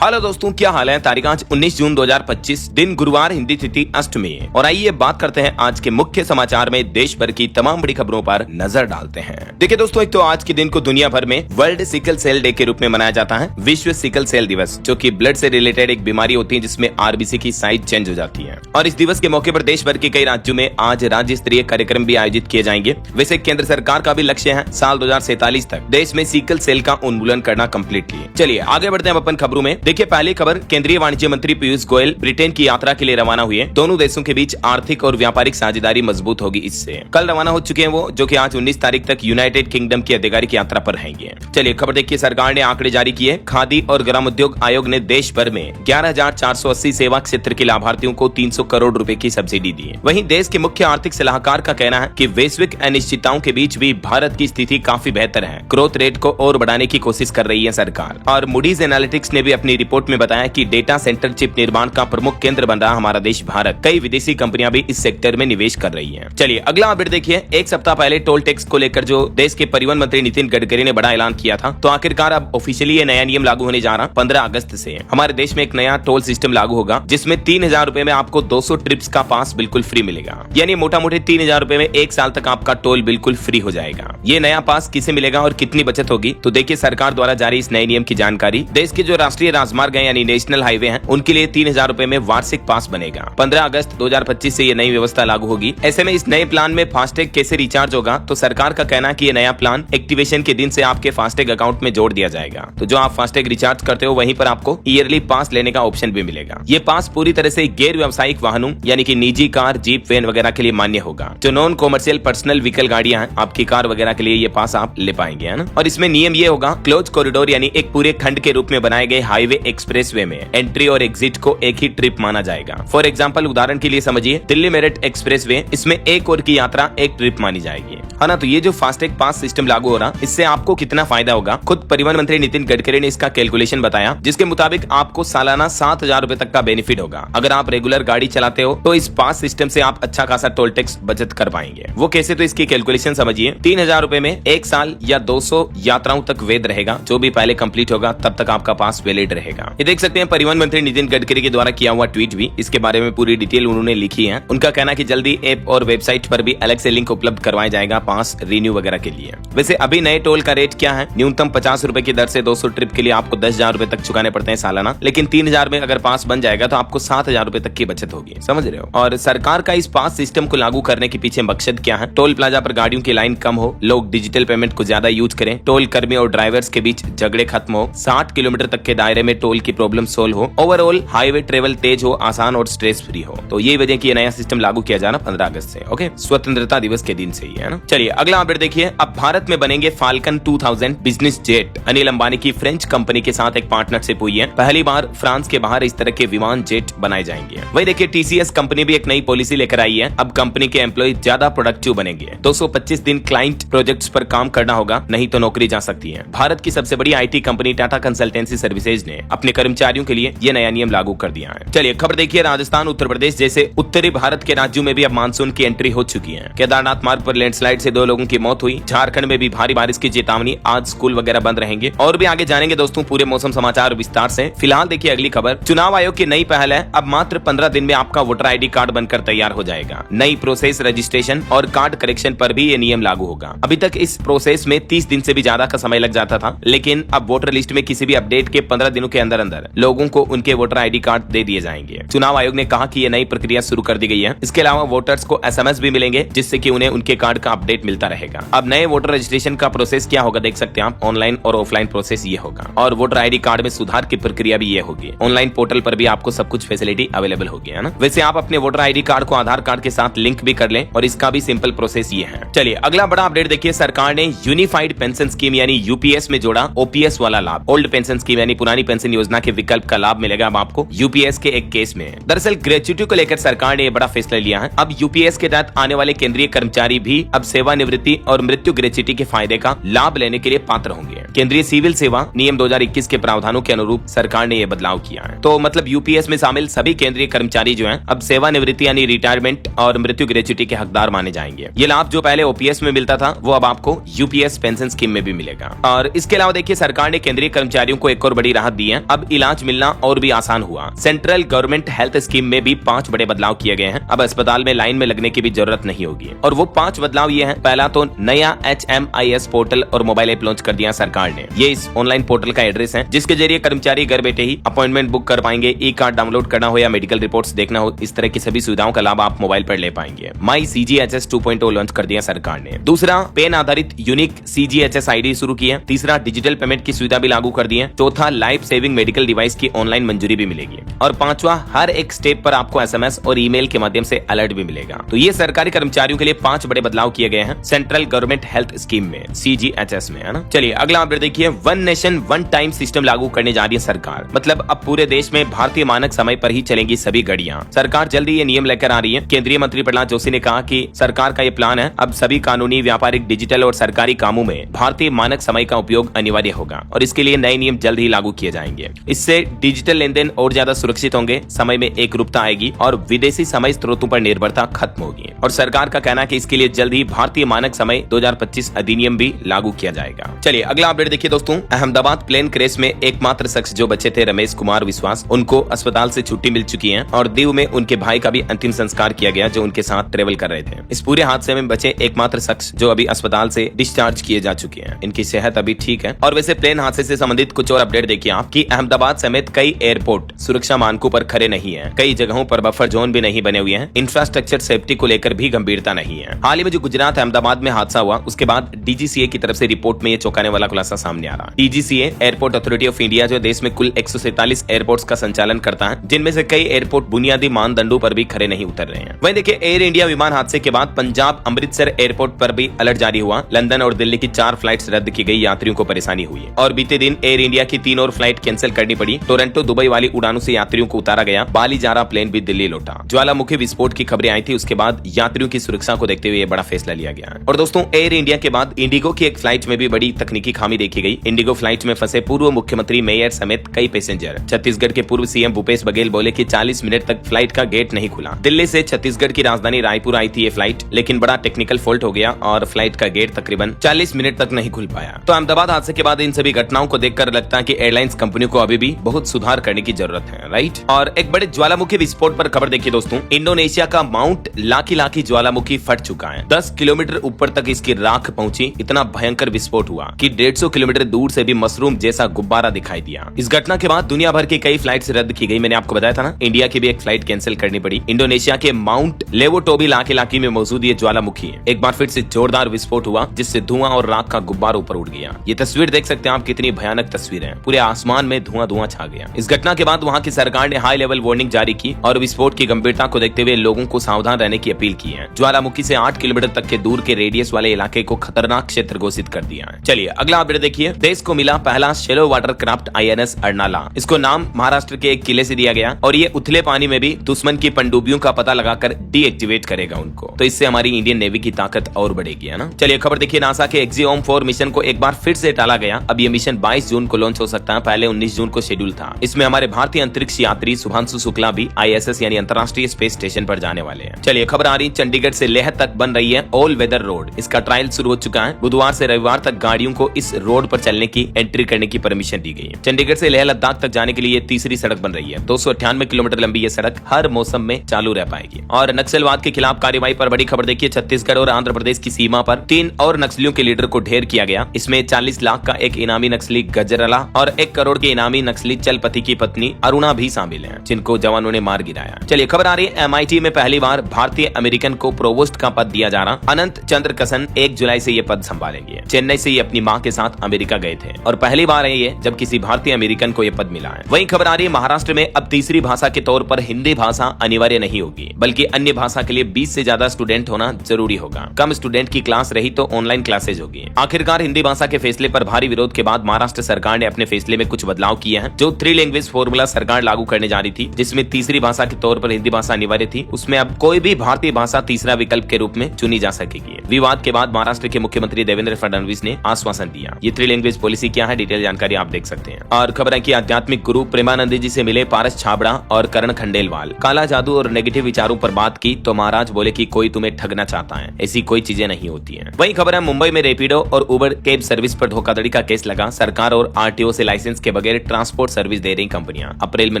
Hello दोस्तों, क्या हाल है। तारीख आज 19 जून 2025, दिन गुरुवार, हिंदी तिथि अष्टमी है। और आइए बात करते हैं आज के मुख्य समाचार में देश भर की तमाम बड़ी खबरों पर नजर डालते हैं। देखिए दोस्तों, एक तो आज के दिन को दुनिया भर में वर्ल्ड सिकल सेल डे के रूप में मनाया जाता है। विश्व सिकल सेल दिवस, जो कि ब्लड से रिलेटेड एक बीमारी होती है जिसमें आरबीसी की साइज चेंज हो जाती है। और इस दिवस के मौके पर देश भर के कई राज्यों में आज राज्य स्तरीय कार्यक्रम भी आयोजित किए जाएंगे। वैसे केंद्र सरकार का भी लक्ष्य है साल 2047 तक देश में सिकल सेल का उन्मूलन करना कम्प्लीटली। चलिए आगे बढ़ते हैं अपन खबरों में। देखिए पहली खबर, केंद्रीय वाणिज्य मंत्री पीयूष गोयल ब्रिटेन की यात्रा के लिए रवाना हुए। दोनों देशों के बीच आर्थिक और व्यापारिक साझेदारी मजबूत होगी। इससे कल रवाना हो चुके हैं वो, जो कि आज 19 तारीख तक यूनाइटेड किंगडम की आधिकारिक यात्रा पर रहेंगे। चलिए खबर देखिए, सरकार ने आंकड़े जारी किए। खादी और ग्रामोद्योग आयोग ने देश भर में 11,480 सेवा क्षेत्र के लाभार्थियों को 300 करोड़ रुपए की सब्सिडी दी है। वहीं देश के मुख्य आर्थिक सलाहकार का कहना है कि वैश्विक अनिश्चितताओं के बीच भी भारत की स्थिति काफी बेहतर है। ग्रोथ रेट को और बढ़ाने की कोशिश कर रही है सरकार। और मूडीज एनालिटिक्स ने भी अपनी रिपोर्ट में बताया कि डेटा सेंटर चिप निर्माण का प्रमुख केंद्र बन रहा हमारा देश भारत। कई विदेशी कंपनियां भी इस सेक्टर में निवेश कर रही हैं। चलिए अगला अपडेट देखिए। एक सप्ताह पहले टोल टैक्स को लेकर जो देश के परिवहन मंत्री नितिन गडकरी ने बड़ा ऐलान किया था, तो आखिरकार अब ऑफिशियली ये नया नियम लागू होने जा रहा। 15 अगस्त से हमारे देश में एक नया टोल सिस्टम लागू होगा, जिसमें 3,000 रुपए में आपको 200 ट्रिप्स का पास बिल्कुल फ्री मिलेगा। यानी मोटा मोटी 3,000 रुपए में 1 साल तक आपका टोल बिल्कुल फ्री हो जाएगा। ये नया पास किसे मिलेगा और कितनी बचत होगी, तो देखिए सरकार द्वारा जारी इस नए नियम की जानकारी। देश के जो राष्ट्रीय राजमार्ग है यानी नेशनल हाईवे हैं, उनके लिए 3,000 रुपए में वार्षिक पास बनेगा। 15 अगस्त 2025 से ये नई व्यवस्था लागू होगी। ऐसे में इस नए प्लान में फास्टैग कैसे रिचार्ज होगा, तो सरकार का कहना है कि ये नया प्लान एक्टिवेशन के दिन से आपके फास्टैग अकाउंट में जोड़ दिया जाएगा। तो जो आप फास्टैग रिचार्ज करते हो वहीं पर आपको ईयरली पास लेने का ऑप्शन भी मिलेगा। ये पास पूरी तरह से गैर व्यावसायिक वाहनों यानी कि निजी कार, जीप, वैन वगैरह के लिए मान्य होगा। जो नॉन कॉमर्शियल पर्सनल व्हीकल गाड़ियां हैं, आपकी कार वगैरह के लिए ये पास आप ले पाएंगे, है ना। और इसमें नियम ये होगा, क्लोज कॉरिडोर यानी एक पूरे खंड के रूप में बनाए गए हाईवे एक्सप्रेसवे में एंट्री और एग्जिट को एक ही ट्रिप माना जाएगा। फॉर एग्जांपल, उदाहरण के लिए समझिए दिल्ली मेरठ एक्सप्रेसवे, इसमें एक और की यात्रा एक ट्रिप मानी जाएगी, है ना। तो ये जो फास्टैग पास सिस्टम लागू हो रहा, इससे आपको कितना फायदा होगा, खुद परिवहन मंत्री नितिन गडकरी ने इसका कैलकुलेशन बताया, जिसके मुताबिक आपको सालाना 7,000 रुपए तक का बेनिफिट होगा। अगर आप रेगुलर गाड़ी चलाते हो तो इस पास सिस्टम से आप अच्छा खासा टोल टैक्स बचत कर पाएंगे। वो कैसे, तो इसकी कैलकुलेशन समझिए। 3,000 रुपए में 1 साल या 200 यात्राओं तक वैध रहेगा। जो भी पहले कंप्लीट होगा तब तक आपका पास वैलिड रहेगा। ये देख सकते हैं परिवहन मंत्री नितिन गडकरी के द्वारा किया हुआ ट्वीट भी, इसके बारे में पूरी डिटेल उन्होंने लिखी है। उनका कहना कि जल्दी ऐप और वेबसाइट पर भी अलग से लिंक उपलब्ध करवाया जाएगा पास रिन्यू वगैरह के लिए। वैसे अभी नए टोल का रेट क्या है, न्यूनतम 50 रुपए की दर से 200 ट्रिप के लिए आपको 10,000 रुपए तक चुकाने पड़ते हैं सालाना। लेकिन 3,000 में अगर पास बन जाएगा तो आपको 7,000 रुपए तक की बचत होगी, समझ रहे हो। और सरकार का इस पास सिस्टम को लागू करने के पीछे मकसद क्या है, टोल प्लाजा पर गाड़ियों की लाइन कम हो, लोग डिजिटल पेमेंट को ज्यादा यूज करें, टोल कर्मी और ड्राइवर्स के बीच झगड़े खत्म हो, 60 किलोमीटर तक के दायरे में टोल की प्रॉब्लम सोल्व हो, ओवरऑल हाईवे ट्रेवल तेज हो, आसान और स्ट्रेस फ्री हो। तो ये वजह की नया सिस्टम लागू किया जाना 15 अगस्त से। ओके, स्वतंत्रता दिवस के दिन से ही, है ना। चलिए अगला अपडेट देखिए। अब भारत में बनेंगे falcon 2000 business jet. Anil Ambani की फ्रेंच कंपनी के साथ एक पार्टनरशिप हुई है। पहली बार फ्रांस के बाहर इस तरह के विमान जेट बनाए जाएंगे। वही देखिए टीसीएस कंपनी भी एक नई पॉलिसी लेकर आई है। अब कंपनी के एम्प्लॉय ज्यादा प्रोडक्टिव बनेंगे। 225 दिन क्लाइंट प्रोजेक्ट्स पर काम करना होगा, नहीं तो नौकरी जा सकती है। भारत की सबसे बड़ी IT company Tata consultancy services ने अपने कर्मचारियों के लिए यह नया नियम लागू कर दिया है। चलिए खबर देखिए। राजस्थान, उत्तर प्रदेश जैसे उत्तरी भारत के राज्यों में भी अब मानसून की एंट्री हो चुकी है। केदारनाथ मार्ग पर लैंडस्लाइड से 2 लोगों की मौत हुई। झारखंड में भी भारी बारिश की चेतावनी, आज स्कूल वगैरह बंद रहेंगे। और भी आगे जानेंगे दोस्तों पूरे मौसम समाचार विस्तार से। फिलहाल देखिए अगली खबर, चुनाव आयोग की नई पहल है। अब मात्र 15 दिन में आपका वोटर आईडी कार्ड बनकर तैयार हो जाएगा। नई प्रोसेस रजिस्ट्रेशन और कार्ड करेक्शन पर भी ये नियम लागू होगा। अभी तक इस प्रोसेस में 30 दिन से भी ज्यादा का समय लग जाता था, लेकिन अब वोटर लिस्ट में किसी भी अपडेट के 15 दिनों के अंदर अंदर लोगों को उनके वोटर आईडी कार्ड दे दिए जाएंगे। चुनाव आयोग ने कहा कि ये नई प्रक्रिया शुरू कर दी गई है। इसके अलावा वोटर्स को SMS भी मिलेंगे, जिससे कि उन्हें उनके कार्ड का अपडेट मिलता रहेगा। अब नए वोटर रजिस्ट्रेशन का प्रोसेस क्या होगा देख सकते हैं आप, ऑनलाइन और ऑफलाइन प्रोसेस ये होगा। और वोटर आईडी कार्ड में सुधार की प्रक्रिया भी ये होगी। ऑनलाइन पोर्टल पर भी आपको सब कुछ फैसिलिटी अवेलेबल होगी, है ना। वैसे आप अपने वोटर आईडी कार्ड को आधार कार्ड के साथ लिंक भी कर लें, और इसका भी सिंपल प्रोसेस ये है। चलिए अगला बड़ा अपडेट देखिए। सरकार ने यूनिफाइड पेंशन स्कीम यानी यूपीएस में जोड़ा ओपीएस वाला लाभ। ओल्ड पेंशन स्कीम यानी पुरानी पेंशन योजना के विकल्प का लाभ मिलेगा अब आपको यूपीएस के एक केस में। दरअसल ग्रेच्युटी को लेकर सरकार ने बड़ा फैसला लिया है। अब यूपीएस के तहत आने वाले केंद्रीय कर्मचारी भी अब सेवानिवृत्ति और मृत्यु ग्रेच्युटी के फायदे का लाभ लेने के लिए पात्र होंगे। केंद्रीय सिविल सेवा नियम 2021 के प्रावधानों के अनुरूप सरकार ने यह बदलाव किया है। तो मतलब यूपीएस में शामिल सभी केंद्रीय कर्मचारी जो हैं अब सेवानिवृत्ति यानी रिटायरमेंट और मृत्यु ग्रेच्युटी के हकदार माने जाएंगे। ये लाभ जो पहले ओपीएस में मिलता था वो अब आपको यूपीएस पेंशन स्कीम में भी मिलेगा। और इसके अलावा देखिए सरकार ने केंद्रीय कर्मचारियों को एक और बड़ी राहत दी हैं, अब इलाज मिलना और भी आसान हुआ। सेंट्रल गवर्नमेंट हेल्थ स्कीम में भी 5 बड़े बदलाव किए गए हैं। अब अस्पताल में लाइन में लगने की भी जरूरत नहीं होगी। और वो 5 बदलाव ये हैं। पहला तो नया HMIS पोर्टल और मोबाइल ऐप लॉन्च कर दिया सरकार ने। ये इस ऑनलाइन पोर्टल का एड्रेस है जिसके जरिए कर्मचारी घर बैठे ही अपॉइंटमेंट बुक कर पाएंगे, ई कार्ड डाउनलोड करना हो या मेडिकल रिपोर्ट्स देखना हो, इस तरह की सभी सुविधाओं का लाभ आप मोबाइल पर ले पाएंगे। माई CGHS 2.0 लॉन्च कर दिया सरकार ने। दूसरा, पेन आधारित यूनिक CGHS ID शुरू की है। तीसरा, डिजिटल पेमेंट की सुविधा भी लागू कर दी है। चौथा, लाइफ सेविंग मेडिकल डिवाइस की ऑनलाइन मंजूरी भी मिलेगी। और पांचवा, हर एक स्टेप पर आपको SMS और ईमेल के माध्यम से अलर्ट भी मिलेगा। तो ये सरकारी कर्मचारियों के लिए 5 बड़े बदलाव किए गए हैं सेंट्रल गवर्नमेंट हेल्थ स्कीम में, CGHS में, है ना। चलिए अगला अपडेट देखिए। One nation one time system लागू करने जा रही है सरकार। मतलब अब पूरे देश में भारतीय मानक समय पर ही चलेंगी सभी गाड़ियां। सरकार जल्दी ये नियम लेकर आ रही है। केंद्रीय मंत्री प्रहलाद जोशी ने कहा कि सरकार का ये प्लान है, अब सभी कानूनी, व्यापारिक, डिजिटल और सरकारी कामों में भारतीय मानक समय का उपयोग अनिवार्य होगा और इसके लिए नए नियम जल्द ही लागू किए जाएंगे। इससे डिजिटल लेन देन और ज्यादा सुरक्षित होंगे, समय में एकरूपता आएगी और विदेशी समय स्रोतों पर निर्भरता खत्म होगी। और सरकार का कहना है कि इसके लिए जल्द ही भारतीय मानक समय 2025 अधिनियम भी लागू किया जाएगा। चलिए अगला अपडेट देखिए दोस्तों। अहमदाबाद प्लेन क्रैश में एकमात्र शख्स जो बचे थे, रमेश कुमार विश्वास, उनको अस्पताल से छुट्टी मिल चुकी है और दीव में उनके भाई का भी अंतिम संस्कार किया गया जो उनके साथ ट्रेवल कर रहे थे। इस पूरे हादसे में बचे एकमात्र शख्स जो अभी अस्पताल से डिस्चार्ज किए जा चुके हैं। इनकी सेहत अभी ठीक है। और वैसे प्लेन हादसे से संबंधित कुछ और अपडेट देखिए आप कि अहमदाबाद समेत कई एयरपोर्ट सुरक्षा मानकों पर खरे नहीं है। कई जगहों पर बफर जोन भी नहीं बने हुए हैं। इंफ्रास्ट्रक्चर सेफ्टी को लेकर भी गंभीरता नहीं है। हाल ही में जो गुजरात अहमदाबाद में हादसा हुआ उसके बाद DGCA की तरफ से रिपोर्ट में ये चौंकाने वाला खुलासा सामने आ रहा है। DGCA airport authority of India जो देश में कुल 147 एयरपोर्ट्स का संचालन करता है, जिनमें से कई एयरपोर्ट बुनियादी मानदंडों पर भी खरे नहीं उतर रहे हैं। वहीं देखिए एयर इंडिया विमान हादसे के बाद पंजाब अमृतसर एयरपोर्ट पर भी अलर्ट जारी हुआ। लंदन और दिल्ली की 4 फ्लाइट्स रद्द की गई, यात्रियों को परेशानी हुई है। और बीते दिन एयर इंडिया की 3 और फ्लाइट कैंसिल करनी पड़ी। टोरंटो दुबई वाली उड़ानों से यात्रियों को उतारा गया। बाली जा रहा प्लेन भी दिल्ली लौटा। ज्वालामुखी विस्फोट की खबरें आई थी, उसके बाद यात्रियों की सुरक्षा को देखते हुए ये बड़ा फैसला लिया गया। और दोस्तों एयर इंडिया के बाद इंडिगो की एक फ्लाइट में भी बड़ी तकनीकी खामी देखी गई। इंडिगो फ्लाइट में फंसे पूर्व मुख्यमंत्री मेयर समेत कई पैसेंजर। छत्तीसगढ़ के पूर्व CM भूपेश बघेल बोले कि 40 मिनट तक फ्लाइट का गेट नहीं खुला। दिल्ली से छत्तीसगढ़ की राजधानी रायपुर आई थी ये फ्लाइट, लेकिन बड़ा टेक्निकल फॉल्ट हो गया और फ्लाइट का गेट तकरीबन 40 मिनट तक नहीं खुल पाया। तो अहमदाबाद हादसे के बाद इन सभी घटनाओं को देखकर लगता है कि एयरलाइंस कंपनियों को अभी भी बहुत सुधार करने की जरूरत है, राइट। और एक बड़े ज्वालामुखी विस्फोट पर खबर देखिए दोस्तों। इंडोनेशिया का माउंट लाकी ज्वालामुखी फट चुका है। 10 किलोमीटर ऊपर तक इसकी राख पहुंची। इतना भयंकर विस्फोट हुआ कि 150 किलोमीटर दूर से भी मशरूम जैसा गुब्बारा दिखाई दिया। इस घटना के बाद दुनिया भर की कई फ्लाइट्स रद्द की गई। मैंने आपको बताया था ना, इंडिया की भी एक फ्लाइट कैंसिल करनी पड़ी। इंडोनेशिया के माउंट लेवोटोबी लाकी में मौजूद ये ज्वालामुखी है। एक बार फिर से जोरदार विस्फोट हुआ जिससे धुआं और राख का गुब्बारा ऊपर उड़ गया। ये तस्वीर देख सकते हैं आप, कितनी भयानक तस्वीर है। पूरे आसमान में धुआं छा गया। इस घटना के बाद वहाँ की सरकार ने हाई लेवल वार्निंग जारी की और विस्फोट की गंभीरता को देखते हुए लोगों को सावधान रहने की अपील की है। ज्वालामुखी से 8 किलोमीटर तक के दूर के रेडियस वाले इलाके को खतरनाक क्षेत्र घोषित कर दिया है। चलिए अगला अपडेट देखिए। देश को मिला पहला shallow water craft INS Arnala. इसको नाम महाराष्ट्र के एक किले से दिया गया और ये उथले पानी में भी दुश्मन की पनडुब्बियों का पता लगाकर डीएक्टिवेट करेगा उनको। तो इससे हमारी इंडियन नेवी की ताकत और बढ़ेगी, है ना। चलिए खबर देखिए। नासा के एक्सियोम 4 मिशन को एक बार फिर से टाला गया। अब ये मिशन 22 जून को लॉन्च हो सकता है। पहले 19 जून को शेड्यूल था। इसमें हमारे भारतीय अंतरिक्ष यात्री शुभांशु शुक्ला भी ISS यानी अंतर्राष्ट्रीय स्पेस स्टेशन पर जाने वाले हैं। चलिए खबर आ रही, चंडीगढ़ से लेह तक बन रही है ऑल वेदर रोड। इसका ट्रायल शुरू हो चुका है। बुधवार से रविवार तक गाड़ियों को इस रोड पर चलने की, एंट्री करने की परमिशन दी गई है। चंडीगढ़ से लेह लद्दाख तक जाने के लिए ये तीसरी सड़क बन रही है। 298 किलोमीटर लंबी ये सड़क हर मौसम में चालू रह पाएगी। और नक्सलवाद के खिलाफ कार्रवाई पर बड़ी खबर देखिए। छत्तीसगढ़ और आंध्र प्रदेश की सीमा पर 3 और नक्सलियों के लीडर को ढेर किया गया। इसमें 40 लाख का एक इनामी नक्सली गजरला और 1 करोड़ के इनामी नक्सली चलपति की पत्नी अरुणा भी शामिल है, जिनको जवानों ने मार गिराया। चलिए खबर आ रही है, MIT में पहली बार भारतीय अमेरिकन को प्रोवोस्ट का पद दिया जा रहा। अनंत चंद्र कसन 1 जुलाई से ये पद संभालेंगे। चेन्नई से ये अपनी मां के साथ अमेरिका गए थे और पहली बार है ये जब किसी भारतीय अमेरिकन को ये पद मिला है। वहीं खबर आ रही है, महाराष्ट्र में अब तीसरी भाषा के तौर पर हिंदी भाषा अनिवार्य नहीं होगी, बल्कि अन्य भाषा के लिए 20 से ज्यादा स्टूडेंट होना जरूरी होगा। कम स्टूडेंट की क्लास रही तो ऑनलाइन क्लासेज होगी। आखिरकार हिंदी भाषा के फैसले पर भारी विरोध के बाद महाराष्ट्र सरकार ने अपने फैसले में कुछ बदलाव किए हैं। जो 3 लैंग्वेज फॉर्मूला सरकार लागू करने जा रही थी, जिसमें तीसरी भाषा के तौर पर हिंदी भाषा अनिवार्य थी, उसमें अब कोई भी भारतीय भाषा तीसरा विकल्प के रूप में चुनी जा सकेगी। विवाद के बाद महाराष्ट्र के मुख्यमंत्री देवेंद्र फडणवीस ने आश्वासन दिया। ये 3 लैंग्वेज पॉलिसी क्या है, डिटेल जानकारी आप देख सकते हैं। और खबर है कि आध्यात्मिक गुरु प्रेमानंद जी से मिले पारस छाबड़ा और करण खंडेलवाल। काला जादू और नेगेटिव विचारों पर बात की तो महाराज बोले कि कोई तुम्हें ठगना चाहता है, ऐसी कोई चीजें नहीं होती हैं। वही खबर है, मुंबई में रैपिडो और उबर कैब सर्विस पर धोखाधड़ी का केस लगा। सरकार और RTO से लाइसेंस के वगैरह ट्रांसपोर्ट सर्विस दे रही कंपनियां। अप्रैल में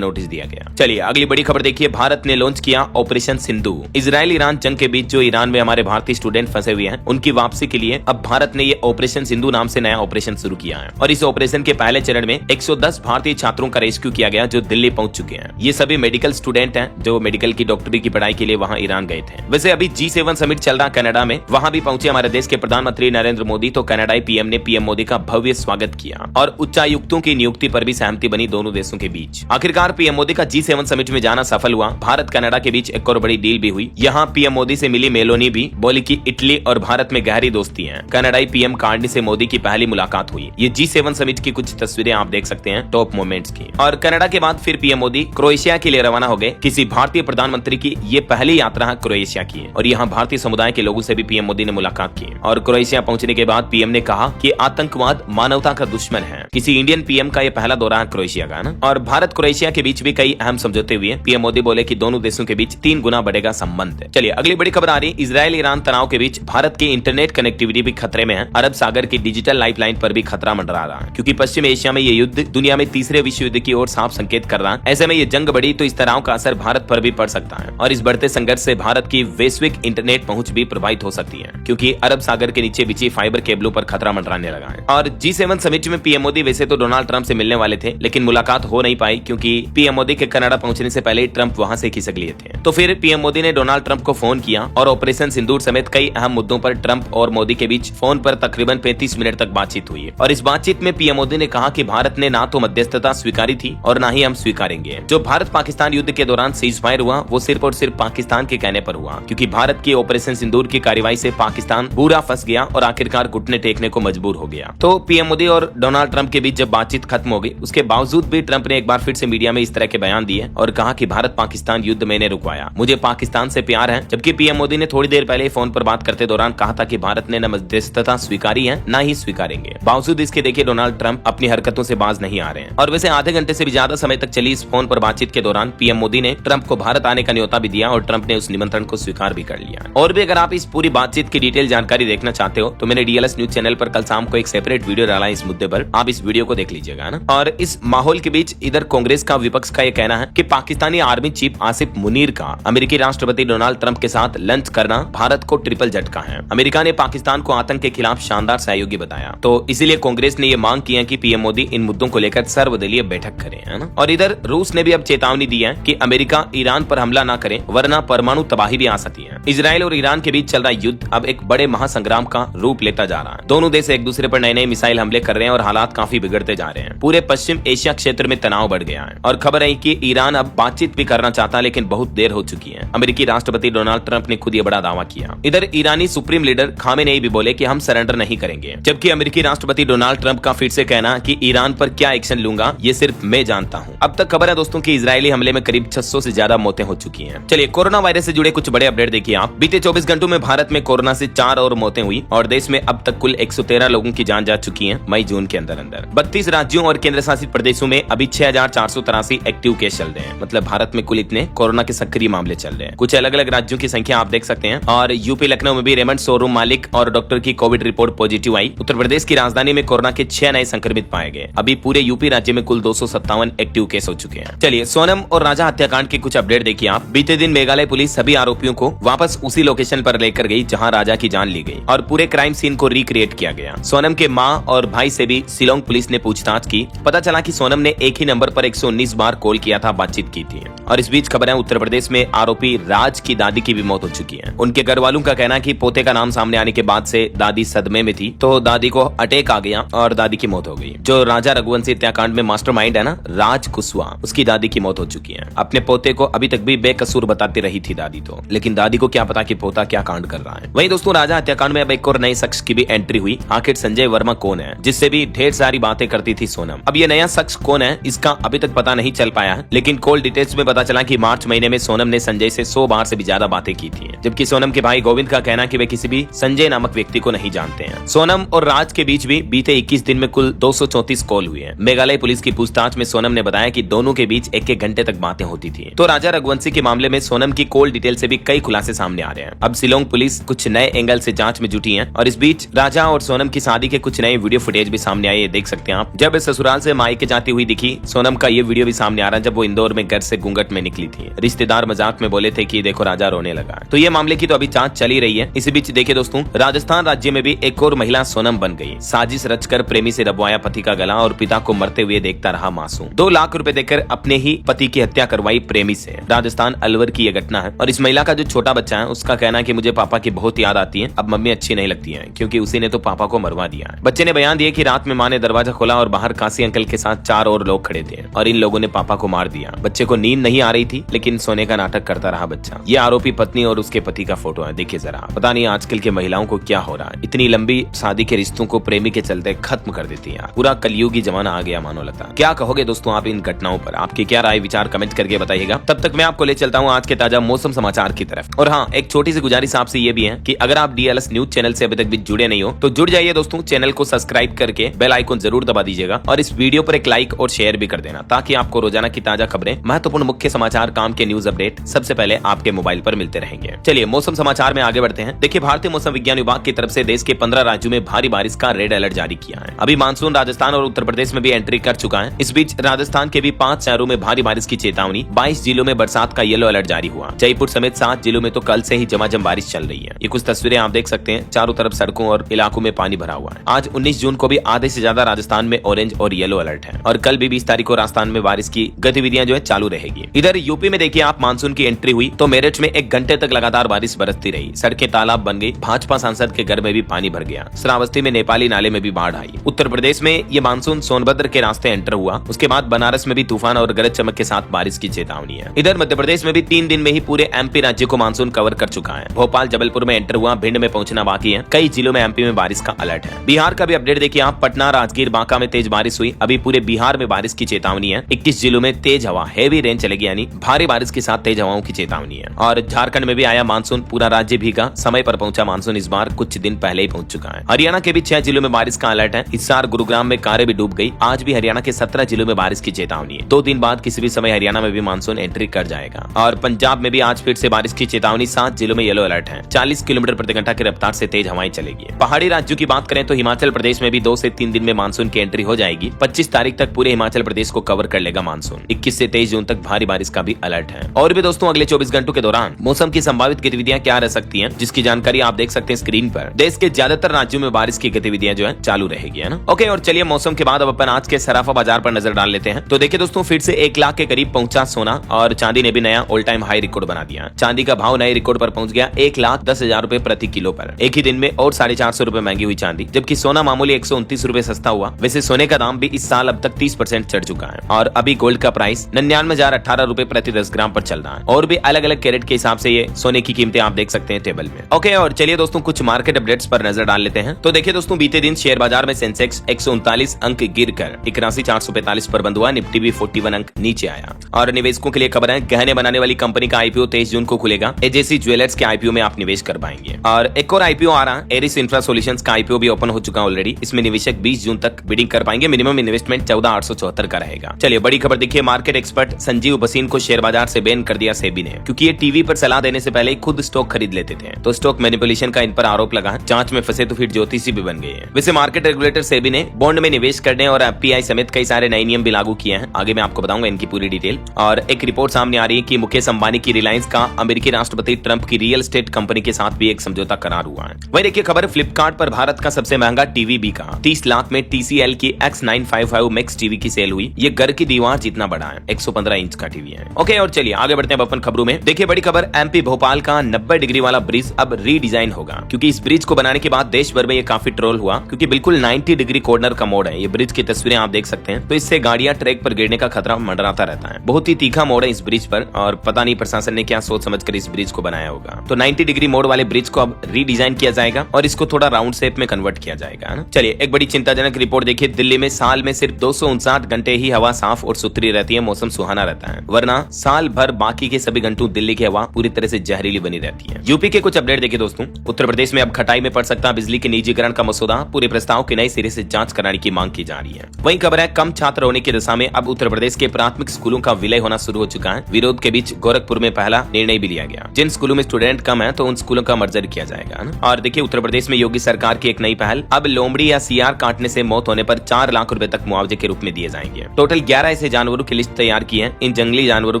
नोटिस दिया गया। चलिए अगली बड़ी खबर देखिए, भारत ने लॉन्च किया ऑपरेशन सिंधु। इजराइल ईरान जंग के बीच जो ईरान में हमारे भारतीय स्टूडेंट फंसे हुए हैं उनकी वापसी के लिए अब भारत ने ये ऑपरेशन सिंधु नाम से नया ऑपरेशन शुरू किया है। और इस ऑपरेशन के पहले चरण में 110 भारतीय छात्रों का रेस्क्यू किया गया जो दिल्ली पहुंच चुके हैं। ये सभी मेडिकल स्टूडेंट हैं जो मेडिकल की डॉक्टरी की पढ़ाई के लिए वहां ईरान गए थे। वैसे अभी G7 समिट चल रहा कनाडा में, वहां भी पहुंचे हमारे देश के प्रधानमंत्री नरेंद्र मोदी। तो कनाडाई पीएम ने पीएम मोदी का भव्य स्वागत किया और उच्चायुक्तों की नियुक्ति पर भी सहमति बनी दोनों देशों के बीच। आखिरकार पीएम मोदी का G7 समिट में जाना सफल हुआ। भारत कनाडा के बीच एक और बड़ी डील भी हुई। यहाँ पीएम मोदी से मिली मेलोनी भी बोली कि इटली और भारत में गहरी दोस्ती है। कनाडाई पीएम कार्नी से मोदी की पहली मुलाकात हुई। ये G7 समिट की कुछ तस्वीरें आप देख सकते हैं, टॉप मोमेंट्स की। और कनाडा के बाद फिर पीएम मोदी क्रोएशिया के लिए रवाना हो गए। किसी भारतीय प्रधानमंत्री की ये पहली यात्रा क्रोएशिया की है और यहाँ भारतीय समुदाय के लोगों से भी पीएम मोदी ने मुलाकात की। और क्रोएशिया पहुंचने के बाद पीएम ने कहा कि आतंकवाद मानवता का दुश्मन है। किसी इंडियन पीएम का ये पहला दौरा है क्रोएशिया का ना। और भारत क्रोएशिया के बीच भी कई अहम समझौते हुए। पीएम मोदी बोले कि दोनों देशों के बीच 3 गुना बढ़ेगा संबंध। चलिए अगली बड़ी खबर आ रही, इजराइल ईरान तनाव के बीच भारत की इंटरनेट कनेक्टिविटी भी खतरे में है। अरब सागर की डिजिटल लाइफलाइन पर भी खतरा मंडरा रहा है क्योंकि पश्चिम एशिया में ये युद्ध दुनिया में तीसरे विश्व युद्ध की ओर साफ संकेत कर रहा है। ऐसे में ये जंग बढ़ी तो इस तनाव का असर भारत पर भी पड़ सकता है और इस बढ़ते संघर्ष से भारत की वैश्विक इंटरनेट पहुंच भी प्रभावित हो सकती है क्योंकि अरब सागर के नीचे बिछी फाइबर केबलों पर खतरा मंडराने लगा है। और G7 समिट में पीएम मोदी वैसे तो डोनाल्ड ट्रंप से मिलने वाले थे लेकिन मुलाकात हो नहीं पाई क्योंकि पीएम मोदी के कनाडा पहुंचने से पहले ट्रंप वहां से खिसक लिए थे। तो फिर पीएम मोदी ने डोनाल्ड ट्रंप को फोन किया और ऑपरेशन सिंदूर समेत कई अहम मुद्दों पर ट्रंप और मोदी के बीच फोन पर तकरीबन 35 मिनट तक बातचीत हुई। और इस बातचीत में पीएम मोदी ने कहा कि भारत ने ना तो मध्यस्थता स्वीकारी थी और ना ही हम स्वीकारेंगे। जो भारत पाकिस्तान युद्ध के दौरान सीजफायर हुआ वो सिर्फ और सिर्फ पाकिस्तान के कहने पर हुआ क्योंकि भारत की ऑपरेशन सिंदूर की कार्रवाई से पाकिस्तान पूरा फंस गया और आखिरकार घुटने टेकने को मजबूर हो गया। तो पीएम मोदी और डोनाल्ड ट्रंप के बीच जब बातचीत खत्म हो गई उसके बावजूद भी ट्रंप ने एक बार फिर से मीडिया में इस तरह के बयान दिए और कहा कि भारत पाकिस्तान युद्ध मैंने रुकवाया, मुझे पाकिस्तान से प्यार है। जबकि पीएम मोदी ने थोड़ी देर पहले फोन पर बात करते दौरान कहा था कि भारत ने न मध्यस्थता स्वीकारी है ना ही स्वीकारेंगे। बावजूद इसके देखिए डोनाल्ड ट्रंप अपनी हरकतों से बाज नहीं आ रहे हैं। और वैसे आधे घंटे से भी ज्यादा समय तक चली इस फोन पर बातचीत के दौरान पीएम मोदी ने ट्रंप को भारत आने का न्योता भी दिया और ट्रंप ने उस निमंत्रण को स्वीकार भी कर लिया। और भी अगर आप इस पूरी बातचीत की डिटेल जानकारी देखना चाहते हो तो मैंने DLS न्यूज चैनल पर कल शाम को एक सेपरेट वीडियो डाला इस मुद्दे पर, आप इस वीडियो को देख लीजिएगा ना। और इस माहौल के बीच इधर कांग्रेस का विपक्ष का यह कहना है कि पाकिस्तानी आर्मी चीफ आसिफ मुनीर का अमेरिकी राष्ट्रपति डोनाल्ड ट्रंप के साथ लंच करना भारत को ट्रिपल झटका है। अमेरिका ने पाकिस्तान को आतंक के खिलाफ शानदार सहयोगी बताया तो इसीलिए कांग्रेस ने ये मांग की है कि पीएम मोदी इन मुद्दों को लेकर सर्वदलीय बैठक करें, है ना। और इधर रूस ने भी अब चेतावनी दी है कि अमेरिका ईरान पर हमला न करे वरना परमाणु तबाही भी आ सकती है। इजराइल और ईरान के बीच चल रहा युद्ध अब एक बड़े महासंग्राम का रूप लेता जा रहा है। दोनों देश एक दूसरे पर नए नए मिसाइल हमले कर रहे हैं और हालात काफी बिगड़ते जा रहे हैं। पूरे पश्चिम एशिया क्षेत्र में तनाव बढ़ गया है और खबर है कि ईरान अब बातचीत भी करना चाहता लेकिन बहुत देर हो चुकी है। अमेरिकी राष्ट्रपति डोनाल्ड ट्रंप ने खुद ये बड़ा दावा किया। इधर ईरानी सुप्रीम लीडर खामेनेई भी बोले कि हम सरेंडर नहीं करेंगे, जबकि अमेरिकी राष्ट्रपति डोनाल्ड ट्रंप का फिर से कहना कि ईरान पर क्या एक्शन लूंगा ये सिर्फ मैं जानता हूँ। अब तक खबर है दोस्तों की इजरायली हमले में करीब 600 से ज्यादा मौतें हो चुकी हैं। चलिए कोरोना वायरस से जुड़े कुछ बड़े अपडेट देखिए आप। बीते 24 घंटों में भारत में कोरोना से 4 और मौतें हुई और देश में अब तक कुल 113 लोगों की जान जा चुकी है मई जून के अंदर 32 राज्यों और केंद्र शासित प्रदेशों में अभी 6483 एक्टिव केस चल रहे हैं। मतलब भारत में कुल इतने कोरोना के सक्रिय मामले चल रहे हैं। कुछ अलग अलग राज्यों की संख्या आप देख सकते हैं। और यूपी लखनऊ में भी रेमंड शोरूम मालिक और डॉक्टर की कोविड रिपोर्ट पॉजिटिव आई। उत्तर प्रदेश की राजधानी में कोरोना के 6 नए संक्रमित पाए गए। अभी पूरे यूपी राज्य में कुल 257 एक्टिव केस हो चुके हैं। चलिए सोनम और राजा हत्याकांड के कुछ अपडेट देखिए आप। बीते दिन मेघालय पुलिस सभी आरोपियों को वापस उसी लोकेशन पर लेकर गई जहां राजा की जान ली गई और पूरे क्राइम सीन को रिक्रिएट किया गया। सोनम के मां और भाई से भी शिलोंग पुलिस ने पूछताछ की। पता चला कि सोनम ने एक ही नंबर पर 119 बार कॉल किया था, बातचीत की थी। और इस बीच खबर है उत्तर प्रदेश में आरोपी राज की दादी की भी मौत हो चुकी है। उनके घर वालों का कहना है कि पोते का नाम सामने आने के बाद से दादी सदमे में थी तो दादी को अटैक आ गया और दादी की मौत हो गई। जो राजा रघुवंशी हत्याकांड में मास्टरमाइंड है ना राज कुशवाहा, उसकी दादी की मौत हो चुकी है। अपने पोते को अभी तक भी बेकसूर बताती रही थी दादी तो, लेकिन दादी को क्या पता कि पोता क्या कांड कर रहा है। वहीं दोस्तों राजा हत्याकांड में अब एक और नए शख्स की भी एंट्री हुई। आखिर संजय वर्मा कौन है जिससे भी ढेर सारी बातें करती थी सोनम। अब ये नया शख्स कौन है इसका अभी तक पता नहीं चल पाया है, लेकिन कॉल डिटेल्स में पता चला कि मार्च महीने में सोनम ने संजय से 100 बार से भी ज्यादा बातें की थी। जबकि सोनम के भाई गोविंद का कहना कि वे किसी भी संजय नामक व्यक्ति को नहीं जानते हैं। सोनम और राज के बीच भी बीते 21 दिन में कुल 234 कॉल हुए हैं। मेघालय पुलिस की पूछताछ में सोनम ने बताया कि दोनों के बीच एक घंटे तक बातें होती थी। तो राजा रघुवंशी के मामले में सोनम की कॉल डिटेल से भी कई खुलासे सामने आ रहे हैं। अब शिलोंग पुलिस कुछ नए एंगल से जांच में जुटी है और इस बीच राजा और सोनम की शादी के कुछ नए वीडियो फुटेज भी सामने आए, देख सकते हैं आप। जब ससुराल ससुराल से मायके जाती हुई दिखी। सोनम का ये वीडियो भी सामने आ रहा है जब वो इंदौर में घर से घूंघट में निकली थी। रिश्तेदार मजाक में बोले थे कि देखो राजा रोने लगा। तो ये मामले की तो अभी जांच चल ही रही है। इसी बीच देखिए दोस्तों, राजस्थान राज्य में भी एक और महिला सोनम बन गई। साजिश रचकर प्रेमी से दबवाया पति का गला और पिता को मरते हुए देखता रहा मासूम। 2 लाख रुपए देकर अपने ही पति की हत्या करवाई प्रेमी से। राजस्थान अलवर की यह घटना है और इस महिला का जो छोटा बच्चा है उसका कहना है कि मुझे पापा की बहुत याद आती है, अब मम्मी अच्छी नहीं लगती है क्योंकि उसी ने तो पापा को मरवा दिया। बच्चे ने बयान दिया कि रात में मां ने दरवाजा खोला और बाहर काशी अंकल के साथ 4 और लोग खड़े थे और इन लोगों ने पापा को मार दिया। बच्चे को नींद नहीं आ रही थी लेकिन सोने का नाटक करता रहा बच्चा। ये आरोपी पत्नी और उसके पति का फोटो है, देखिए जरा। पता नहीं आजकल के महिलाओं को क्या हो रहा है, इतनी लंबी शादी के रिश्तों को प्रेमी के चलते खत्म कर देती है। पूरा कलयुगी जमाना आ गया मानो लगता। क्या कहोगे दोस्तों आप इन घटनाओं पर? आपकी क्या राय विचार कमेंट करके बताइएगा। तब तक मैं आपको ले चलता हूँ आज के ताजा मौसम समाचार की तरफ। और हाँ, एक छोटी सी गुजारिश आपसे ये भी है कि अगर आप डीएलएस न्यूज चैनल से अभी तक भी जुड़े नहीं हो तो जुड़ जाइए दोस्तों। चैनल को सब्सक्राइब करके बेल आइकन जरूर दबा दीजिएगा और इस वीडियो पर एक लाइक और शेयर भी कर देना ताकि आपको रोजाना की ताजा खबरें, महत्वपूर्ण मुख्य समाचार, काम के न्यूज अपडेट सबसे पहले आपके मोबाइल पर मिलते रहेंगे। चलिए मौसम समाचार में आगे बढ़ते हैं। देखिए, भारतीय मौसम विज्ञान विभाग की तरफ से देश के 15 राज्यों में भारी बारिश का रेड अलर्ट जारी किया है। अभी मानसून राजस्थान और उत्तर प्रदेश में भी एंट्री कर चुका है। इस बीच राजस्थान के भी 5 शहरों में भारी बारिश की चेतावनी, 22 जिलों में बरसात का येलो अलर्ट जारी हुआ। जयपुर समेत 7 जिलों में तो कल से ही झमाझम बारिश चल रही है। ये कुछ तस्वीरें आप देख सकते हैं, चारों तरफ सड़कों और इलाकों में पानी भरा हुआ है। आज 19 जून को भी आधे से ज्यादा राजस्थान में ऑरेंज और येलो अलर्ट है और कल भी 20 तारीख को राजस्थान में बारिश की गतिविधियां जो है चालू रहेगी। इधर यूपी में देखिए आप, मानसून की एंट्री हुई तो मेरठ में 1 घंटे तक लगातार बारिश बरसती रही। सड़कें तालाब बन गई, भाजपा सांसद के घर में भी पानी भर गया। श्रावस्ती में नेपाली नाले में भी बाढ़ आई। उत्तर प्रदेश में ये मानसून सोनभद्र के रास्ते एंटर हुआ। उसके बाद बनारस में भी तूफान और गरज चमक के साथ बारिश की चेतावनी है। इधर मध्य प्रदेश में भी 3 दिन में ही पूरे एमपी राज्य को मानसून कवर कर चुका है। भोपाल जबलपुर में एंटर हुआ, भिंड में पहुंचना बाकी है। कई जिलों में एमपी में बारिश का अलर्ट है। बिहार का भी अपडेट देखिए आप, पटना, राजगीर, बांका में तेज बारिश हुई। अभी पूरे बिहार में बारिश की चेतावनी है। 21 जिलों में तेज हवा, हेवी रेन चलेगी, यानी भारी बारिश के साथ तेज हवाओं की चेतावनी है। और झारखंड में भी आया मानसून, पूरा राज्य भीगा। समय पर पहुंचा मानसून, इस बार कुछ दिन पहले ही पहुंच चुका है। हरियाणा के भी 6 जिलों में बारिश का अलर्ट है। हिसार, गुरुग्राम में कारें भी डूब गई। आज भी हरियाणा के 17 जिलों में बारिश की चेतावनी है। 2 दिन बाद किसी भी समय हरियाणा में भी मानसून एंट्री कर जाएगा। और पंजाब में भी आज फिर से बारिश की चेतावनी, 7 जिलों में येलो अलर्ट है। 40 किलोमीटर प्रति घंटा की रफ्तार से तेज हवाएं चलेगी। पहाड़ी राज्यों की बात करें तो हिमाचल प्रदेश में भी 2 से 3 दिन में मानसून की एंट्री हो जाएगी। 25 तारीख तक पूरे हिमाचल प्रदेश को कवर कर लेगा मानसून। 21 से 23 जून तक भारी बारिश का भी अलर्ट है। और भी दोस्तों अगले 24 घंटों के दौरान मौसम की संभावित गतिविधियां क्या रह सकती हैं, जिसकी जानकारी आप देख सकते हैं स्क्रीन पर। देश के ज्यादातर राज्यों में बारिश की गतिविधियां जो है चालू रहेगी, है ना। ओके, और चलिए मौसम के बाद अब अपन आज के सराफा बाजार पर नजर डाल लेते हैं। तो देखिए दोस्तों, फिर से 1 लाख के करीब पहुंचा सोना और चांदी ने भी नया ऑल टाइम हाई रिकॉर्ड बना दिया। चांदी का भाव नए रिकॉर्ड पर पहुंच गया 1,10,000 रुपए प्रति किलो पर। एक ही दिन में और 450 रुपए महंगी हुई चांदी, जबकि सोना मामूली 129 रुपए सस्ता हुआ। वैसे सोने का दाम भी इस साल अब तक 30% चढ़ चुका है और अभी गोल्ड का प्राइस 99,018 रुपए प्रति 10 ग्राम पर चल रहा है। और भी अलग अलग कैरेट के हिसाब से ये सोने की कीमतें आप देख सकते हैं टेबल में। ओके, और चलिए दोस्तों कुछ मार्केट अपडेट्स पर नजर डाल लेते हैं। तो देखिए दोस्तों, बीते दिन शेयर बाजार में सेंसेक्स 139 अंक गिरकर 81,445 पर बंद हुआ। निफ्टी भी 41 अंक नीचे आया। और निवेशकों के लिए खबर है, गहने बनाने वाली कंपनी का आईपीओ 23 जून को खुलेगा। एजेसी ज्वेलर्स के आईपीओ में आप निवेश कर पाएंगे। और एक और आईपीओ आ रहा है, एरिस इंफ्रा सॉल्यूशंस का आईपीओ भी ओपन हो चुका ऑलरेडी। इसमें निवेशक 20 जून तक बिडिंग कर पाएंगे। मिनिमम इन्वेस्टमेंट 14,874 का रहेगा। चलिए बड़ी खबर देखिए, मार्केट एक्सपर्ट संजीव भसीन को शेयर बाजार से बैन कर दिया सेबी ने, क्योंकि ये टीवी पर सलाह देने से पहले खुद स्टॉक खरीद लेते थे। तो स्टॉक मैनिपुलेशन का इन पर आरोप लगा। जांच में फंसे तो फिर ज्योतिषी भी बन गए हैं। वैसे मार्केट रेगुलेटर सेबी ने बॉन्ड में निवेश करने और एफपीआई समेत कई सारे नए नियम भी लागू किए हैं। आगे मैं आपको बताऊंगा इनकी पूरी डिटेल। और एक रिपोर्ट सामने आ रही है कि मुकेश अंबानी की रिलायंस का अमेरिकी राष्ट्रपति ट्रंप की रियल एस्टेट कंपनी के साथ भी एक समझौता करार हुआ है। वही देखिए खबर, फ्लिपकार्ट पर भारत का सबसे महंगा टीवी बिका। 30 लाख में TCL की X955 मैक्स टीवी की सेल हुई। ये घर की दीवार जितना बड़ा है, 115 इंच का टीवी है। ओके, और चलिए आगे बढ़ते हैं अपन खबरों में। देखिए बड़ी खबर, एमपी भोपाल का 90 डिग्री वाला ब्रिज अब रीडिजाइन होगा, क्योंकि इस ब्रिज को बनाने के बाद देश भर में ये काफी ट्रोल हुआ, क्योंकि बिल्कुल 90 डिग्री कॉर्नर का मोड़ है। ये ब्रिज की तस्वीरें आप देख सकते हैं। तो इससे गाड़ियां ट्रैक पर गिरने का खतरा मंडराता रहता है। बहुत ही तीखा मोड़ है इस ब्रिज पर, और पता नहीं प्रशासन ने क्या सोच समझकर इस ब्रिज को बनाया होगा। तो 90 डिग्री मोड़ वाले ब्रिज को अब रीडिजाइन किया जाएगा और इसको थोड़ा राउंड शेप में कन्वर्ट किया जाएगा। चलिए एक बड़ी चिंताजनक रिपोर्ट देखिए, दिल्ली में साल में सिर्फ 259 घंटे ही हवा साफ और सुथरी रहती है, मौसम सुहाना रहता है, वरना साल भर बाकी के सभी घंटों दिल्ली की हवा पूरी तरह से जहरीली बनी रहती है। यूपी के कुछ अपडेट देखिए दोस्तों, उत्तर प्रदेश में अब खटाई में पड़ सकता बिजली के निजीकरण का मसौदा, पूरे प्रस्ताव की नए सिरे से जांच कराने की मांग की जा रही है। वहीं खबर है, कम छात्र होने की दशा में अब उत्तर प्रदेश के प्राथमिक स्कूलों का विलय होना शुरू हो चुका है। विरोध के बीच गोरखपुर में पहला निर्णय भी लिया गया। जिन स्कूलों में स्टूडेंट कम है तो उन स्कूलों का मर्जर किया जाएगा। और देखिए उत्तर प्रदेश में योगी सरकार की एक नई पहल, अब लोमड़ी या सीआर काटने से मौत होने पर 4 लाख लाख रुपए तक मुआवजे के रूप में दिए जाएंगे। टोटल 11 ऐसे जानवरों की लिस्ट तैयार की है। इन जंगली जानवरों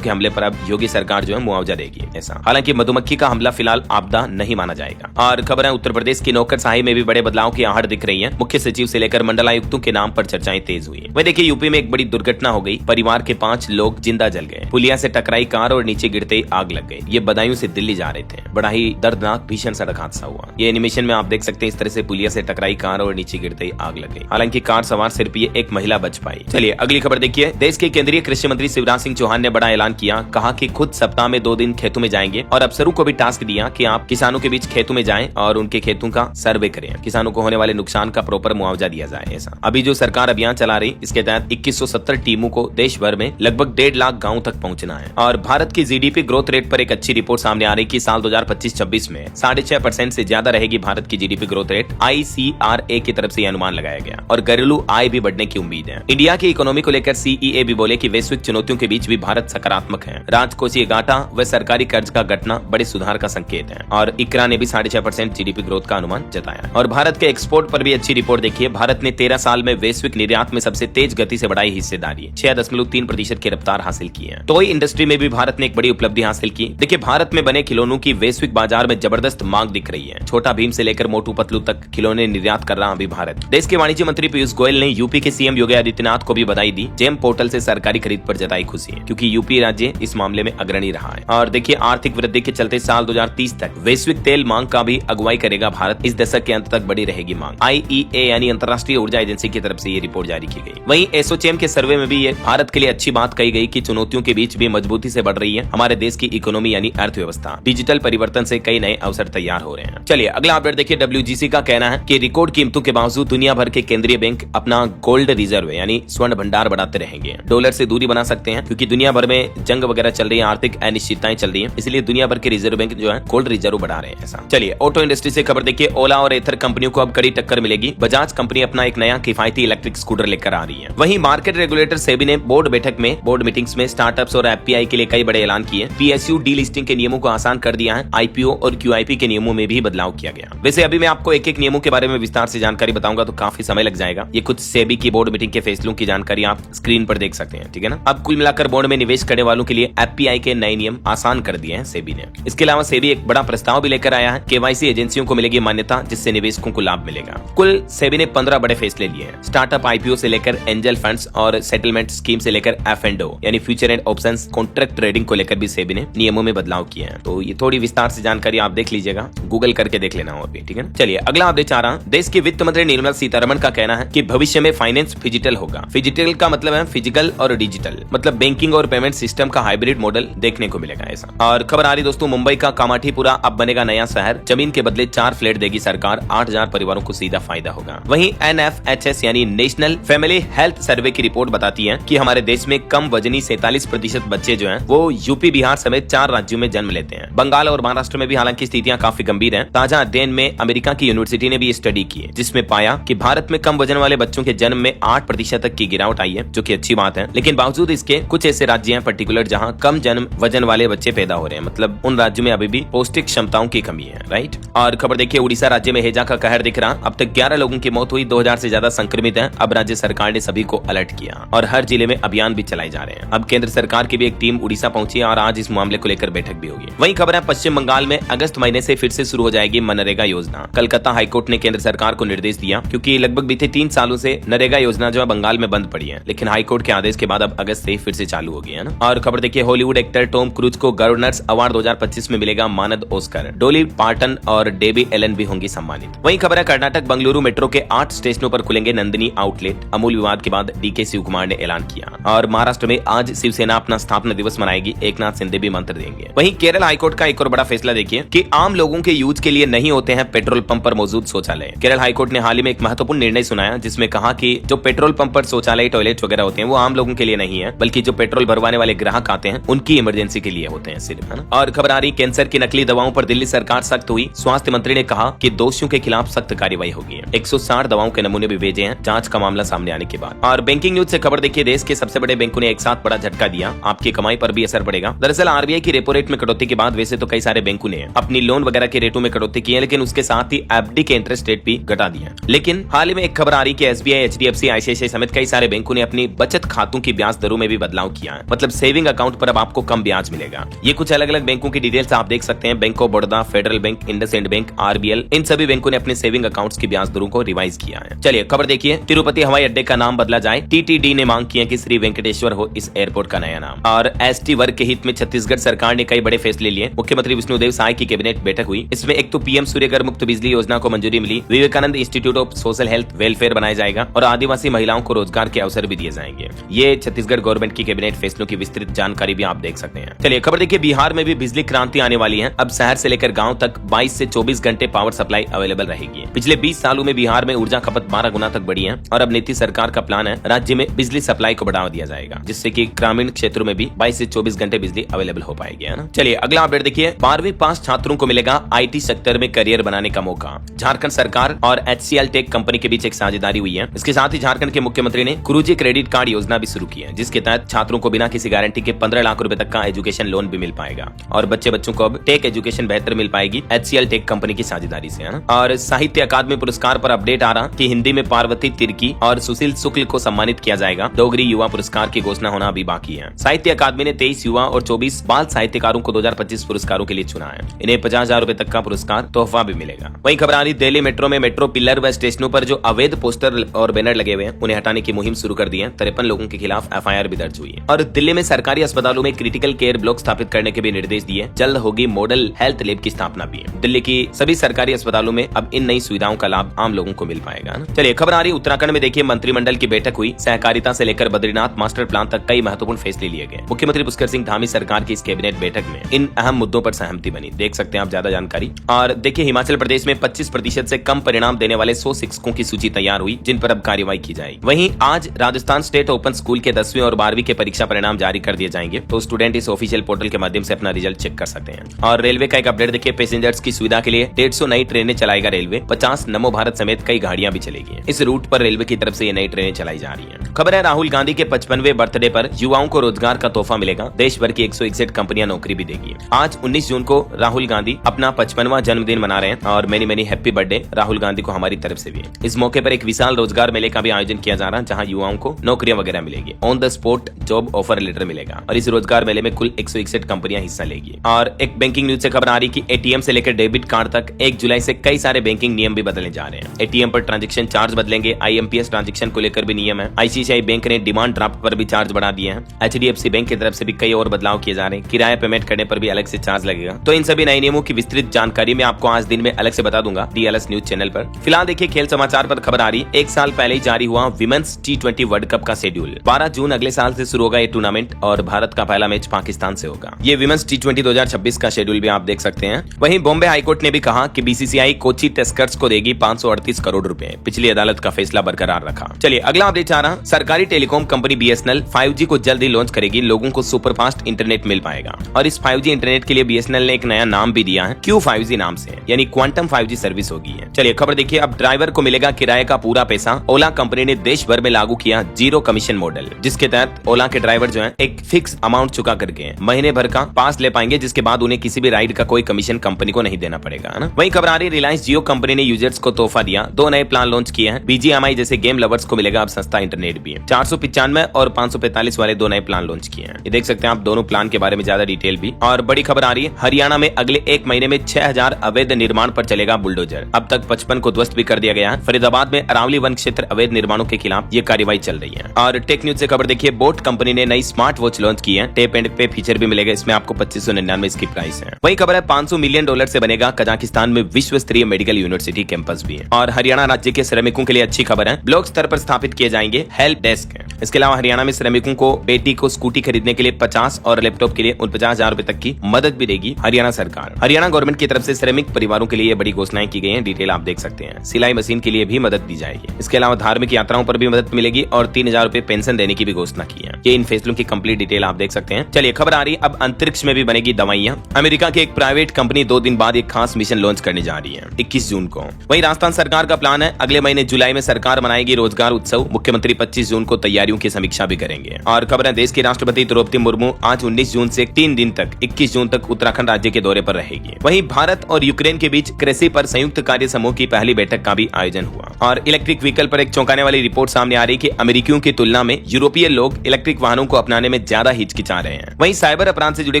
के हमले पर अब योगी सरकार जो है मुआवजा देगी ऐसा। हालांकि मधुमक्खी का हमला फिलहाल आपदा नहीं माना जाएगा। और खबर है उत्तर प्रदेश की नौकरशाही में भी बड़े बदलाव की आहट दिख रही है। मुख्य सचिव से लेकर मंडलायुक्तों के नाम पर चर्चाएं तेज हुई। वही देखिए यूपी में एक बड़ी दुर्घटना हो गई। परिवार के 5 लोग जिंदा जल गए। पुलिया से टकराई कार और नीचे गिरते ही आग लग गई। ये बदायूं से दिल्ली जा रहे थे। बड़ा ही दर्दनाक भीषण सड़क हादसा हुआ। ये एनिमेशन में आप देख सकते हैं इस तरह से पुलिया से टकराई कार और नीचे गिरते ही आग लग गई। हालांकि कार सवार सिर्फ ये एक महिला बच पाई। चलिए अगली खबर देखिए। देश के केंद्रीय कृषि मंत्री शिवराज सिंह चौहान ने बड़ा ऐलान किया। कहा कि खुद सप्ताह में 2 दिन खेतों में जाएंगे और अफसरों को भी टास्क दिया कि आप किसानों के बीच खेतों में जाएं और उनके खेतों का सर्वे करें। किसानों को होने वाले नुकसान का प्रॉपर मुआवजा दिया जाए ऐसा। अभी जो सरकार अभियान चला रही इसके तहत 2170 टीमों को देश भर में लगभग 1.5 लाख गाँव तक पहुँचना है। और भारत की जीडीपी ग्रोथ रेट पर एक अच्छी रिपोर्ट सामने आ रही कि साल 2025-26 में 6.5% से ज्यादा रहेगी भारत की जीडीपी ग्रोथ रेट। ICRA की तरफ से अनुमान लगाया गया और घरेलू आय भी बढ़ने की उम्मीद है। इंडिया की इकोनॉमी को लेकर CEA भी बोले कि वैश्विक चुनौतियों के बीच भी भारत सकारात्मक है। राजकोषीय घाटा व सरकारी कर्ज का घटना बड़े सुधार का संकेत है। और इकरा ने भी 6.5% जीडीपी ग्रोथ का अनुमान जताया। और भारत के एक्सपोर्ट पर भी अच्छी रिपोर्ट देखिए। भारत ने 13 साल में वैश्विक निर्यात में सबसे तेज गति से बढ़ाई हिस्सेदारी 6.3% की रफ्तार हासिल की है। टॉय इंडस्ट्री में भी भारत ने एक बड़ी उपलब्धि हासिल की। देखिए भारत में बने खिलौनों की वैश्विक बाजार में जबरदस्त मांग दिख रही है। छोटा भीम से लेकर मोटू पतलू तक खिलौने निर्यात कर रहा अभी भारत। देश के वाणिज्य मंत्री पीयूष गोयल ने यूपी के सीएम योगी आदित्यनाथ को भी बधाई दी। जेम पोर्टल से सरकारी खरीद पर जताई खुशी है क्योंकि यूपी राज्य इस मामले में अग्रणी रहा है। और देखिए आर्थिक वृद्धि के चलते साल 2030 तक वैश्विक तेल मांग का भी अगुवाई करेगा भारत। इस दशक के अंत तक बढ़ी रहेगी मांग। IEA यानी अंतर्राष्ट्रीय ऊर्जा एजेंसी की तरफ से ये रिपोर्ट जारी की गई। वहीं एसोचैम के सर्वे में भी ये भारत के लिए अच्छी बात कही गई कि चुनौतियों के बीच भी मजबूती से बढ़ रही है हमारे देश की इकोनॉमी यानी अर्थव्यवस्था। डिजिटल परिवर्तन से कई नए अवसर तैयार हो रहे हैं। चलिए अगला अपडेट देखिए। WGC का कहना है कि रिकॉर्ड कीमतों के बावजूद दुनिया भर के केंद्रीय बैंक अपना गोल्ड रिजर्व यानी स्वर्ण भंडार बढ़ाते रहेंगे। डॉलर से दूरी बना सकते हैं क्योंकि दुनिया भर में जंग वगैरह चल रही है, आर्थिक अनिश्चितताएं चल रही है, इसलिए दुनिया भर के रिजर्व बैंक जो है गोल्ड रिजर्व बढ़ा रहे हैं ऐसा। चलिए ऑटो इंडस्ट्री से खबर देखिए। ओला और एथर कंपनियों को अब कड़ी टक्कर मिलेगी। बजाज कंपनी अपना एक नया किफायती इलेक्ट्रिक स्कूटर लेकर आ रही है। वहीं मार्केट रेगुलेटर सेबी ने बोर्ड मीटिंग्स में स्टार्टअप्स और FPI के लिए कई बड़े ऐलान किए। PSU डीलिस्टिंग के नियमों को आसान कर दिया है। IPO और QIP के नियमों में भी बदलाव किया गया। वैसे अभी मैं आपको एक एक नियमों के बारे में विस्तार से जानकारी बताऊंगा तो काफी समय लग जाएगा। ये कुछ सेबी की बोर्ड मीटिंग के फैसलों की जानकारी आप स्क्रीन पर देख सकते हैं, ठीक है ना। अब कुल मिलाकर बोर्ड में निवेश करने वालों के लिए FPI के नए नियम आसान कर दिए हैं सेबी ने। इसके अलावा सेबी एक बड़ा प्रस्ताव भी लेकर आया है। KYC एजेंसियों को मिलेगी मान्यता जिससे निवेशकों को लाभ मिलेगा। कुल सेबी ने 15 बड़े फैसले लिए हैं। स्टार्टअप IPO से लेकर एंजल फंड्स और सेटलमेंट स्कीम से लेकर F&O यानी future and options contract trading को लेकर भी सेबी ने नियमों में बदलाव किए हैं। तो ये थोड़ी विस्तार से जानकारी आप देख लीजिएगा, गूगल करके देख लेना और भी, ठीक है। चलिए अगला अपडेट चाह रहा हूं। देश की वित्त मंत्री निर्मला सीतारमण का कहना है कि भविष्य में फाइनेंस फिजिटल होगा। फिजिटल का मतलब है फिजिकल और डिजिटल, मतलब बैंकिंग और पेमेंट सिस्टम का हाइब्रिड मॉडल देखने को मिलेगा ऐसा। और खबर आ रही दोस्तों, मुंबई का कामाठीपुरा अब बनेगा नया शहर। जमीन के बदले 4 फ्लैट देगी सरकार। 8000 परिवारों को सीधा फायदा होगा। वहीं NFHS यानी नेशनल फैमिली हेल्थ सर्वे की रिपोर्ट बताती है कि हमारे देश में कम वजनी 47% बच्चे जो हैं वो यूपी बिहार समेत 4 राज्यों में जन्म लेते हैं। बंगाल और महाराष्ट्र में भी हालांकि स्थितियां काफी गंभीर हैं। ताजा अध्ययन में अमेरिका की यूनिवर्सिटी ने भी स्टडी की है जिसमें पाया कि भारत में कम वजन वाले बच्चों के जन्म में 8% तक की गिरावट आई है, जो कि अच्छी बात है। लेकिन बावजूद इसके कुछ ऐसे राज्य हैं पर्टिकुलर जहां कम जन्म वजन वाले बच्चे पैदा हो रहे हैं, मतलब उन राज्यों में अभी भी पौष्टिक क्षमताओं की कमी है, राइट। और खबर देखिए, उड़ीसा राज्य में हैजा का कहर दिख रहा। अब तक 11 लोगों की मौत हुई, 2000 से ज्यादा संक्रमित हैं। अब राज्य सरकार ने सभी को अलर्ट किया और हर जिले में अभियान भी चलाए जा रहे हैं। अब केंद्र सरकार की भी एक टीम उड़ीसा पहुंची है और आज इस मामले को लेकर बैठक भी होगी। वहीं खबर है, पश्चिम बंगाल में अगस्त महीने से फिर से शुरू हो जाएगी मनरेगा योजना। कलकत्ता हाईकोर्ट ने केंद्र सरकार को निर्देश दिया क्योंकि लगभग बीते 3 सालों से नरेगा योजना जो है बंगाल में बंद पड़ी है, लेकिन हाईकोर्ट के आदेश के बाद अब अगस्त से फिर से चालू हो गई है ना। और खबर देखिए, हॉलीवुड एक्टर टॉम क्रूज को गवर्नर्स अवार्ड 2025 में मिलेगा मानद ऑस्कर। डोली पार्टन और डेबी एलन भी होंगी सम्मानित। वहीं खबर है, कर्नाटक बंगलुरु मेट्रो के 8 स्टेशनों पर खुलेंगे नंदिनी आउटलेट। अमूल विवाद के बाद DK शिवकुमार ने ऐलान किया। और महाराष्ट्र में आज शिवसेना अपना स्थापना दिवस मनाएगी। एकनाथ शिंदे भी मंत्र देंगे। वहीं केरल हाईकोर्ट का एक और बड़ा फैसला देखिए कि आम लोगों के यूज के लिए नहीं होते हैं पेट्रोल पंप पर मौजूद शौचालय। केरल हाईकोर्ट ने हाल ही में एक महत्वपूर्ण निर्णय सुनाया जिसमें कहा कि जो पेट्रोल पंप पर शौचालय टॉयलेट वगैरह होते हैं वो आम लोगों के लिए नहीं है, बल्कि जो पेट्रोल भरवाने वाले ग्राहक आते हैं उनकी इमरजेंसी के लिए होते हैं सिर्फ, है ना। और खबर आ रही, कैंसर की नकली दवाओं पर दिल्ली सरकार सख्त हुई। स्वास्थ्य मंत्री ने कहा कि दोषियों के खिलाफ सख्त कार्रवाई होगी। 160 दवाओं के नमूने भी भेजे हैं जांच का मामला सामने आने के बाद। और बैंकिंग न्यूज से खबर देखिए, देश के सबसे बड़े बैंकों ने एक साथ बड़ा झटका दिया। आपकी कमाई पर भी असर पड़ेगा। दरअसल RBI की रेपो रेट में कटौती के बाद वैसे तो कई सारे बैंकों ने अपनी लोन वगैरह के रेटों में कटौती की है, लेकिन उसके साथ ही FD के इंटरेस्ट रेट भी घटा दिया। लेकिन हाल ही में एक खबर आ रही कि SBI, HDFC, ICICI समेत कई सारे बैंकों ने अपनी बचत खातों की ब्याज दरों में भी बदलाव किया है। मतलब सेविंग अकाउंट पर अब आपको कम ब्याज मिलेगा। ये कुछ अलग अलग बैंकों की डिटेल्स आप देख सकते हैं। Bank of Baroda, federal bank, IndusInd bank, RBL, इन सभी बैंकों ने अपने सेविंग अकाउंट्स की ब्याज दरों को रिवाइज किया है। चलिए खबर देखिए, तिरुपति हवाई अड्डे का नाम बदला जाए। TTD ने मांग की है कि श्री वेंकटेश्वर हो इस एयरपोर्ट का नया नाम। और ST वर्ग के हित में छत्तीसगढ़ सरकार ने कई बड़े फैसले लिए। मुख्यमंत्री विष्णुदेव साय की कैबिनेट बैठक हुई। इसमें एक तो PM सूर्यघर मुक्त बिजली योजना को मंजूरी मिली, Vivekananda institute of social health welfare बनाया जाएगा और आदिवासी महिलाओं को रोजगार के अवसर भी दिए जाएंगे। ये छत्तीसगढ़ गवर्नमेंट की कैबिनेट फैसलों की विस्तृत जानकारी भी आप देख सकते हैं। चलिए खबर देखिए, बिहार में भी बिजली क्रांति आने वाली है। अब शहर से लेकर गांव तक 22 से 24 घंटे पावर सप्लाई अवेलेबल रहेगी। पिछले 20 सालों में बिहार में ऊर्जा खपत 12 गुना तक बढ़ी है और अब नीतीश सरकार का प्लान है राज्य में बिजली सप्लाई को बढ़ावा दिया जाएगा, जिससे कि ग्रामीण क्षेत्रों में भी 22 से 24 घंटे बिजली अवेलेबल हो पाएगी, है ना। चलिए अगला अपडेट देखिए, 12वीं पास छात्रों को मिलेगा IT सेक्टर में करियर बनाने का मौका। झारखंड सरकार और HCL टेक कंपनी के बीच एक साझेदारी हुई है। इसके साथ ही झारखंड के मुख्यमंत्री ने गुरुजी क्रेडिट कार्ड योजना भी शुरू की है, जिसके तहत छात्रों को बिना किसी गारंटी के 15 लाख रुपए तक का एजुकेशन लोन भी मिल पाएगा और बच्चों को अब टेक एजुकेशन बेहतर मिल पाएगी HCL टेक कंपनी की साझेदारी से, है ना। और साहित्य अकादमी पुरस्कार पर अपडेट आ रहा कि हिंदी में पार्वती तिर्की और सुशील शुक्ल को सम्मानित किया जाएगा। डोगरी युवा पुरस्कार की घोषणा होना अभी बाकी है। साहित्य अकादमी ने 23 युवा और 24 बाल साहित्यकारों को 2025 पुरस्कारों के लिए चुना है। इन्हें 50,000 रुपए तक का पुरस्कार तोहफा भी मिलेगा। वहीं खबर आ रही, दिल्ली मेट्रो में मेट्रो पिलर व स्टेशनों पर जो अवैध पोस्टर और बैनर लगे हुए हैं उन्हें हटाने की मुहिम शुरू कर दी है। 53 लोगों के खिलाफ FIR भी दर्ज हुई है। और दिल्ली में सरकारी अस्पतालों में क्रिटिकल केयर ब्लॉक स्थापित करने के भी निर्देश दिए। जल्द होगी मॉडल हेल्थ लैब की स्थापना भी है। दिल्ली की सभी सरकारी अस्पतालों में अब इन नई सुविधाओं का लाभ आम लोगों को मिल पाएगा। चलिए खबर आ रही, उत्तराखंड में देखिए, मंत्रिमंडल की बैठक हुई। सहकारिता से लेकर बद्रीनाथ मास्टर प्लान तक कई महत्वपूर्ण फैसले लिए गए। मुख्यमंत्री पुष्कर सिंह धामी सरकार की इस कैबिनेट बैठक में इन अहम मुद्दों पर सहमति बनी। देख सकते हैं आप ज्यादा जानकारी। और देखिए, हिमाचल प्रदेश में 25% से कम परिणाम देने वाले 100 शिक्षकों की सूची तैयार हुई, जिन पर अब कार्रवाई की जाएगी। वहीं आज राजस्थान स्टेट ओपन स्कूल के 10वीं और 12वीं के परीक्षा परिणाम जारी कर दिए जाएंगे, तो स्टूडेंट इस ऑफिशियल पोर्टल के माध्यम से अपना रिजल्ट चेक कर सकते हैं। और रेलवे का एक अपडेट देखिए, पैसेंजर्स की सुविधा के लिए 150 नई ट्रेनें चलाएगा रेलवे। 50 नमो भारत समेत कई गाड़ियां भी चलेगी। इस रूट पर रेलवे की तरफ से ये नई ट्रेनें चलाई जा रही है। खबर है, राहुल गांधी के 55वें बर्थडे पर युवाओं को रोजगार का तोहफा मिलेगा। देश भर की 161 कंपनियां नौकरी भी देगी। आज 19 जून को राहुल गांधी अपना 55वां जन्मदिन मना रहे हैं और many happy birthday Rahul Gandhi को हमारी तरफ से भी। इस मौके पर एक विशाल रोजगार मेले का भी आयोजन किया जा रहा है, जहां युवाओं को नौकरियां वगैरह मिलेगी। On the spot job offer letter मिलेगा और इस रोजगार मेले में कुल 161 कंपनियां हिस्सा लेगी। और एक बैंकिंग न्यूज से खबर आ रही कि ATM से लेकर डेबिट कार्ड तक 1 जुलाई से कई सारे बैंकिंग नियम भी बदलने जा रहे हैं। ATM पर ट्रांजैक्शन चार्ज बदलेंगे। IMPS ट्रांजैक्शन को लेकर भी नियम है। ICICI बैंक ने डिमांड ड्राफ्ट पर भी चार्ज बढ़ा दिए हैं। HDFC बैंक की तरफ से भी कई और बदलाव किए जा रहे हैं। किराया पेमेंट करने पर भी अलग से चार्ज लगेगा। तो इन सभी नए नियमों की विस्तृत जानकारी मैं आपको आज दिन में अलग से बता दूंगा DLS न्यूज चैनल पर। फिलहाल देखिए, खेल समाचार पर खबर आ रही, 1 साल पहले ही जारी हुआ विमेंस T20 वर्ल्ड कप का शेड्यूल। 12 जून अगले साल से शुरू होगा ये टूर्नामेंट और भारत का पहला मैच पाकिस्तान से होगा। ये विमेंस T20 2026 का शेड्यूल भी आप देख सकते हैं। वहीं बॉम्बे हाईकोर्ट ने भी कहा कि BCCI कोची तस्कर्स को देगी 538 करोड़ रुपए। पिछली अदालत का फैसला बरकरार रखा। चलिए अगला अपडेट आ रहा, सरकारी टेलीकॉम कंपनी BSNL 5G को जल्द ही लॉन्च करेगी। लोगों को सुपरफास्ट इंटरनेट मिल पाएगा और इस 5G इंटरनेट के लिए BSNL ने एक नया नाम भी दिया है, Q5G नाम से, यानी क्वांटम 5G सर्विस होगी। चलिए खबर देखिए, अब ड्राइवर को मिलेगा किराए का पूरा पैसा। ओला कंपनी ने देश भर में लागू किया जीरो कमीशन मॉडल, जिसके तहत ओला के ड्राइवर जो है एक फिक्स अमाउंट चुका करके महीने भर का पास ले पाएंगे, जिसके बाद उन्हें किसी भी राइड का कोई कमीशन कंपनी को नहीं देना पड़ेगा, है ना। वहीं खबर आ रही, रिलायंस जियो कंपनी ने यूजर्स को तोहफा दिया। 2 नए प्लान लॉन्च किए हैं। BGMI जैसे गेम लवर्स को मिलेगा अब सस्ता इंटरनेट भी। 495 और 545 वाले 2 नए प्लान लॉन्च किए हैं। ये देख सकते हैं आप दोनों प्लान के बारे में ज्यादा डिटेल भी। और बड़ी खबर आ रही है, हरियाणा में अगले 1 महीने में 6000 अवैध निर्माण पर चलेगा बुलडोजर। अब तक 55 को ध्वस्त भी कर दिया गया है। फरीदाबाद में अरावली वन क्षेत्र अवैध निर्माणों के खिलाफ ये कार्रवाई चल रही है। और टेक न्यूज से खबर देखिए, बोट कंपनी ने नई स्मार्ट वॉच लॉन्च की है। टेप एंड पे फीचर भी मिलेगा। इसमें आपको 2599 इसकी प्राइस है। वही खबर है, $500 मिलियन से बनेगा कजाकिस्तान में विश्व स्तरीय मेडिकल यूनिवर्सिटी कैंपस भी है। और हरियाणा राज्य के श्रमिकों के लिए अच्छी खबर है, ब्लॉक स्तर पर स्थापित किए जाएंगे हेल्प डेस्क। इसके अलावा हरियाणा में श्रमिकों को बेटी को स्कूटी खरीदने के लिए 50 और लैपटॉप के लिए 49,000 रुपए तक की मदद भी देगी हरियाणा सरकार। हरियाणा गवर्नमेंट की तरफ से श्रमिक परिवारों के लिए बड़ी घोषणाएं की गई हैं। डिटेल आप देख सकते हैं। सिलाई मशीन के लिए भी मदद दी जाएगी। इसके अलावा धार्मिक यात्राओं पर भी मदद मिलेगी और 3000 रुपए पेंशन देने की भी घोषणा की है। ये इन फैसलों की कंप्लीट डिटेल आप देख सकते हैं। चलिए खबर आ रही, अब अंतरिक्ष में भी बनेगी दवाइयां। अमेरिका की एक प्राइवेट कंपनी 2 दिन बाद एक खास मिशन लॉन्च करने जा रही है, 21 जून को। वहीं राजस्थान सरकार का प्लान है, अगले महीने जुलाई में सरकार मनाएगी रोजगार उत्सव। मुख्यमंत्री 25 जून को तैयारियों की समीक्षा भी करेंगे। और खबर है, देश की राष्ट्रपति द्रौपदी मुर्मू आज 19 जून से 3 दिन तक 21 जून तक उत्तराखंड राज्य के दौरे पर रहेगी। वहीं भारत और यूक्रेन के बीच कृषि पर संयुक्त कार्य समूह की पहली बैठक का भी आयोजन हुआ। और इलेक्ट्रिक व्हीकल पर एक एक चौंकाने वाली रिपोर्ट सामने आ रही है कि अमेरिकियों की तुलना में यूरोपीय लोग इलेक्ट्रिक वाहनों को अपनाने में ज्यादा हिचकिचा रहे हैं। वहीं साइबर अपराध से जुड़े